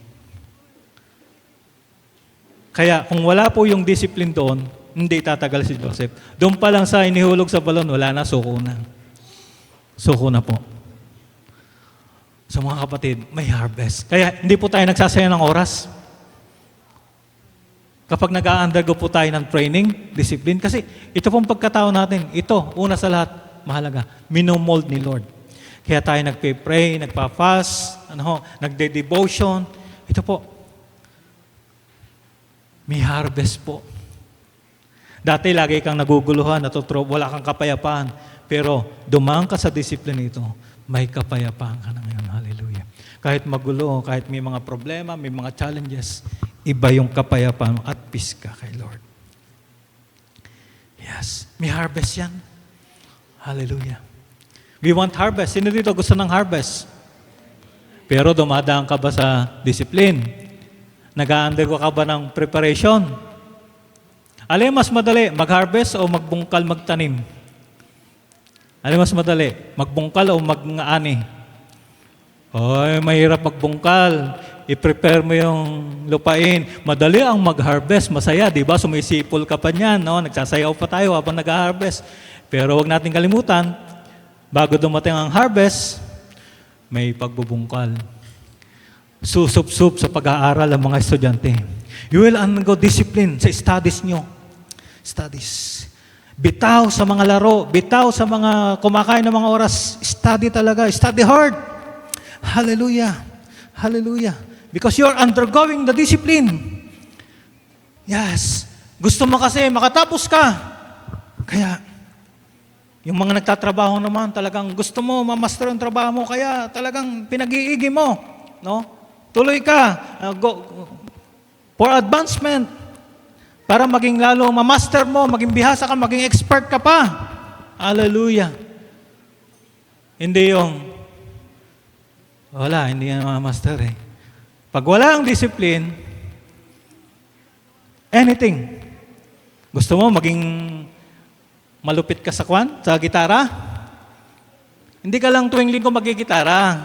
Kaya kung wala po yung discipline doon, hindi tatagal si Joseph. Doon pa lang sa inihulog sa balon, wala na, suko na. Suko na po. So mga kapatid, may harvest. Kaya hindi po tayo nagsasayang ng oras. Kapag nag-a-undergo po tayo ng training, discipline, kasi ito pong pagkatao natin, ito, una sa lahat, mahalaga, minomold ni Lord. Kaya tayo nagpe-pray, nagpa-fast, nagde-devotion. Ito po, may harvest po. Dati lagi kang naguguluhan, wala kang kapayapaan. Pero dumaan ka sa disiplina ito, may kapayapaan ka na ngayon. Hallelujah. Kahit magulo, kahit may mga problema, may mga challenges, iba yung kapayapaan at peace ka kay Lord. Yes, may harvest yan. Hallelujah. We want harvest. Sino dito gusto ng harvest? Pero dumadaan ka ba sa discipline? Nag-a-undergo ka ba ng preparation? Alin mas madali, mag-harvest o magbungkal, magtanim? Alin mas madali, magbungkal o mag-ani? Oy, mahirap magbungkal. I-prepare mo yung lupain. Madali ang mag-harvest. Masaya, di ba? Sumisipol ka pa niyan, no? Nagsasayaw pa tayo habang nag-harvest. Pero wag natin kalimutan, bago dumating ang harvest, may pagbubungkal. Susup-sup sa pag-aaral ng mga estudyante. You will undergo discipline sa studies nyo. Studies. Bitaw sa mga laro, bitaw sa mga kumakain ng mga oras. Study talaga. Study hard. Hallelujah. Hallelujah. Because you're undergoing the discipline. Yes. Gusto mo kasi makatapos ka. Kaya, yung mga nagtatrabaho naman, talagang gusto mo mamaster ang trabaho mo, kaya talagang pinag-iigi mo. No? Tuloy ka. Go for advancement. Para maging lalo mamaster mo, maging bihasa ka, maging expert ka pa. Hallelujah. Hindi yung, wala, hindi yan mamaster eh. Pag wala ang discipline, anything. Gusto mo maging malupit ka sa sa gitara? Hindi ka lang tuwing linggo magigitara.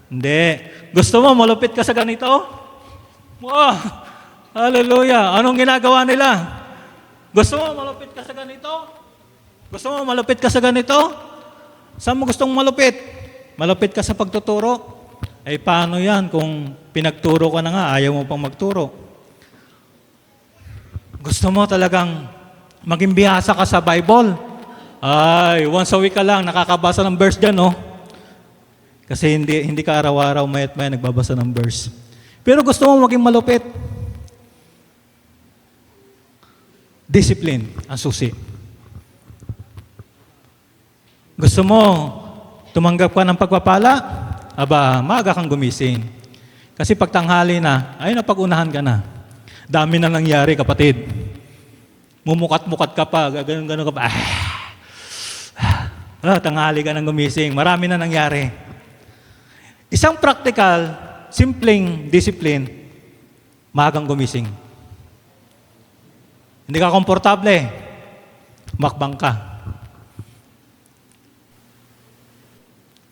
Hindi. Gusto mo malupit ka sa ganito? Wow! Hallelujah! Anong ginagawa nila? Gusto mo malupit ka sa ganito? Gusto mo malupit ka sa ganito? Saan mo gustong malupit? Malupit ka sa pagtuturo? Ay paano yan kung pinagturo ka na nga, ayaw mo pang magturo? Gusto mo talagang maging bihasa ka sa Bible? Ay, once a week ka lang, nakakabasa ng verse dyan, no? Kasi hindi ka araw-araw, mayat-maya nagbabasa ng verse. Pero gusto mo maging malupit? Discipline, ang susi. Gusto mo tumanggap ka ng pagpapala? Aba, maaga kang gumising. Kasi pag tanghali na, ay napag-unahan ka na. Dami na nangyari, kapatid. Mumukat-mukat ka pa, gano'n ka pa. Tanghali ka nang gumising. Marami na nangyari. Isang practical, simpleng discipline, maagang gumising. Hindi ka komportable, makbang ka.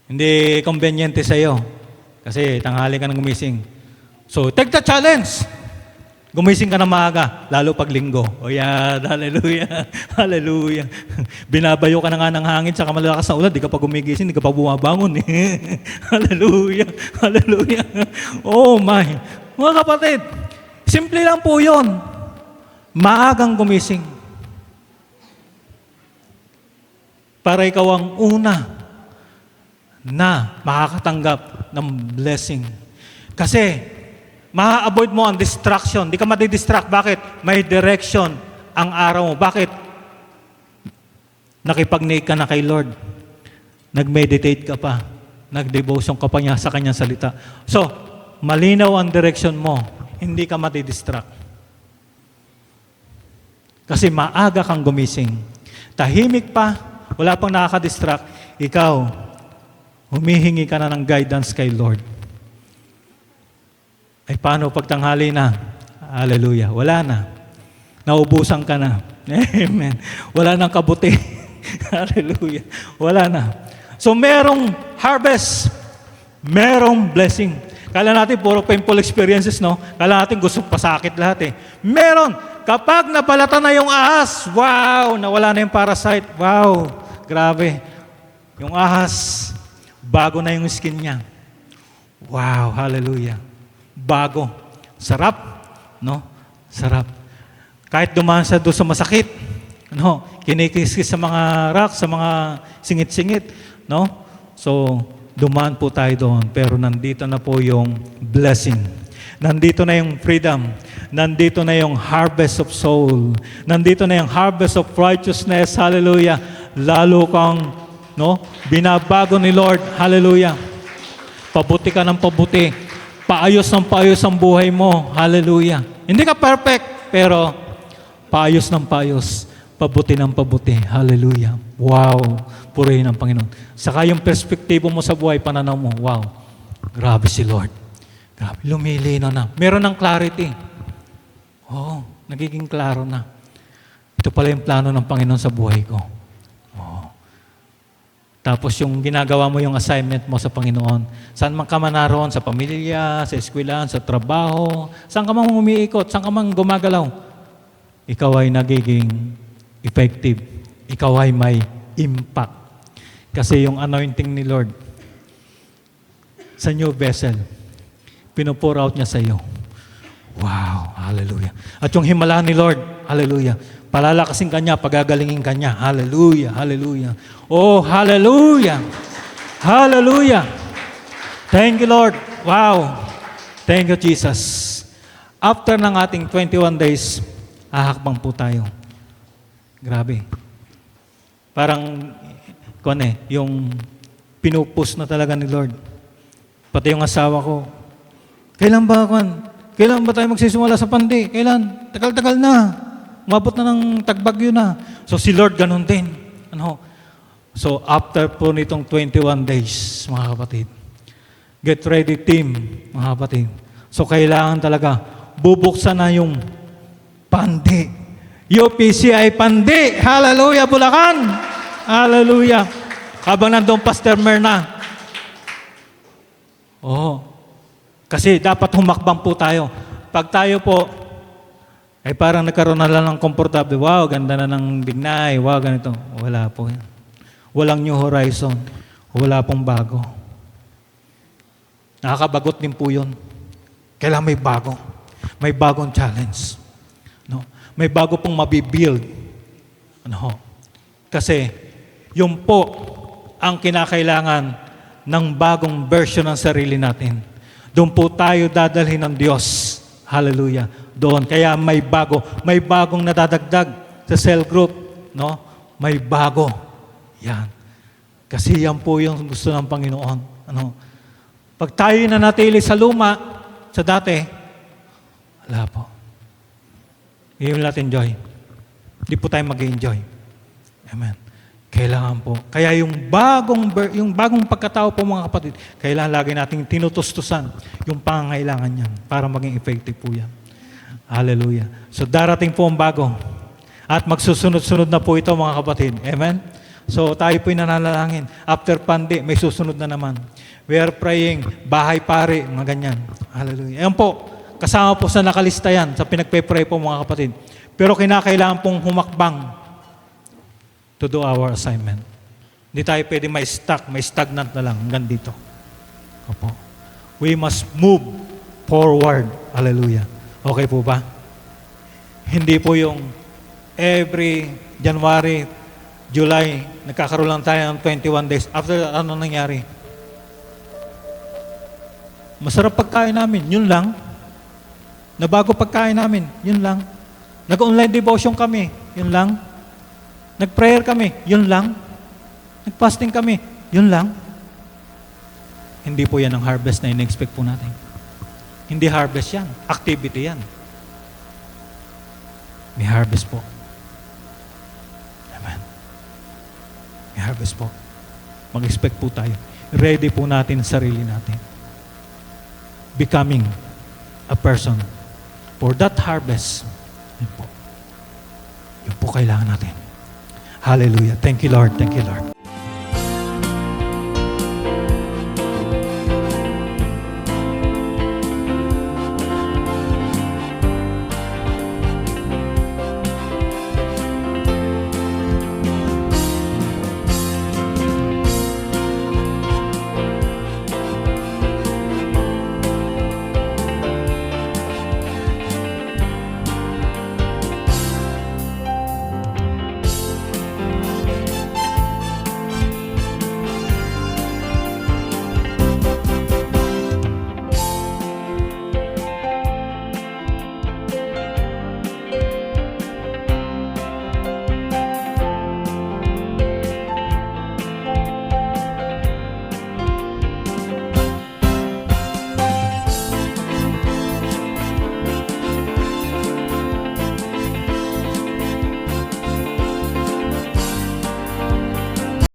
Hindi conveniente sa'yo kasi tanghali ka nang gumising. So, take the challenge. Gumising ka na maaga, lalo pag linggo. O yan, hallelujah, hallelujah. Binabayo ka na nga ng hangin sa malakas na ulan, di ka pa gumigising, di ka pa bumabangon. Hallelujah, hallelujah. Oh my. Mga kapatid, simple lang po yun. Maagang gumising. Para ikaw ang una na makakatanggap ng blessing. Kasi, ma-avoid mo ang distraction. Di ka madidistract. Bakit? May direction ang araw mo. Bakit? Nakipag-nake ka na kay Lord. Nag-meditate ka pa. Nag-devotion ka pa niya sa kanyang salita. So, malinaw ang direction mo. Hindi ka madidistract. Kasi maaga kang gumising. Tahimik pa, wala pang nakaka-distract. Ikaw, humihingi ka na ng guidance kay Lord. Ay paano pagtanghali na? Hallelujah. Wala na. Naubusan ka na. Amen. Wala nang kabuti. Hallelujah. Wala na. So merong harvest. Merong blessing. Kala natin puro painful experiences, no? Kala natin gusto pasakit lahat eh. Meron. Kapag napalata na yung ahas, wow, nawala na yung parasite. Wow, grabe. Yung ahas, bago na yung skin niya. Wow, hallelujah. Bago. Sarap. No? Sarap. Kahit dumaan siya doon sa masakit. No? Kinikis-kis sa mga rock, sa mga singit-singit. No? So, dumaan po tayo doon. Pero nandito na po yung blessing. Nandito na yung freedom. Nandito na yung harvest of soul. Nandito na yung harvest of righteousness. Hallelujah. Lalo kang binabago ni Lord. Hallelujah. Pabuti ka ng pabuti. Paayos ng paayos ang buhay mo. Hallelujah. Hindi ka perfect, pero paayos ng paayos. Pabuti ng pabuti. Hallelujah. Wow. Purihin ang Panginoon. Saka yung perspektibo mo sa buhay, pananaw mo, wow. Grabe si Lord. Grabe. Lumilino na. Meron ng clarity. Oo. Nagiging klaro na. Ito pala yung plano ng Panginoon sa buhay ko. Tapos yung ginagawa mo yung assignment mo sa Panginoon. Saan man ka man naroon, sa pamilya, sa eskwelahan, sa trabaho, saan ka man umiikot, saan ka man gumagalaw, ikaw ay nagiging effective. Ikaw ay may impact. Kasi yung anointing ni Lord sa new vessel, pinupour out niya sa iyo. Wow, hallelujah. At yung himala ni Lord, hallelujah, palalakasin ka niya, pagagalingin ka niya. Hallelujah, hallelujah. Oh, hallelujah. Hallelujah. Thank you, Lord. Wow. Thank you, Jesus. After ng ating 21 days, ahakbang po tayo. Grabe. Parang, yung pinupus na talaga ni Lord. Pati yung asawa ko. Kailan ba tayo magsisimula sa pandi? Kailan? Tagal-tagal na. Umabot na ng tagbagyo na. So si Lord ganun din. So after po nitong 21 days, mga kapatid, get ready team, mga kapatid. So kailangan talaga, bubuksan na yung pandi. UPCI pandi. Hallelujah, Bulacan. Hallelujah. Habang nandun Pastor Merna. Kasi dapat humakbang po tayo. Pag tayo po, ay parang nagkaroon na lang ng komportable. Wow, ganda na ng Bignay. Wow, ganito. Wala po yan. Walang new horizon. Wala pong bago. Nakakabagot din po yun. Kailangan may bago. May bagong challenge. No? May bago pong mabibuild. Kasi, yun po ang kinakailangan ng bagong version ng sarili natin. Doon po tayo dadalhin ng Diyos. Hallelujah. Doon. Kaya may bago. May bagong nadadagdag sa cell group. No? May bago. Yan. Kasi yan po yung gusto ng Panginoon. Pag tayo nanatili sa luma, sa dati, wala po. Hindi natin enjoy. Hindi po tayo mag-enjoy. Amen. Kailangan po. Kaya yung bagong pagkatao po mga kapatid, kailangan lagi nating tinutustusan yung pangangailangan niyan para maging effective po yan. Hallelujah. So darating po ang bago. At magsusunod-sunod na po ito mga kapatid. Amen? So tayo po'y nananalangin. After pandi, may susunod na naman. We are praying, bahay pare, mga ganyan. Hallelujah. Ayan po. kasama po sa nakalista yan, sa pinagpe-pray po mga kapatid. Pero kinakailangan pong humakbang to do our assignment. Hindi tayo pwede may stagnant na lang hanggang dito. Opo. We must move forward. Hallelujah. Okay po ba? Hindi po yung every January, July, nagkakaroon lang tayo ng 21 days. After that, ano nangyari? Masarap pagkain namin, yun lang. Nabago pagkain namin, yun lang. Nag-online devotion kami, yun lang. Nag-prayer kami, yun lang. Nag-fasting kami, yun lang. Hindi po yan ang harvest na in-expect po natin. Hindi harvest yan, activity yan. May harvest po. Amen. May harvest po. Mag-expect po tayo. Ready po natin sarili natin. Becoming a person for that harvest. Yun po. Yun po kailangan natin. Hallelujah. Thank you, Lord. Thank you, Lord.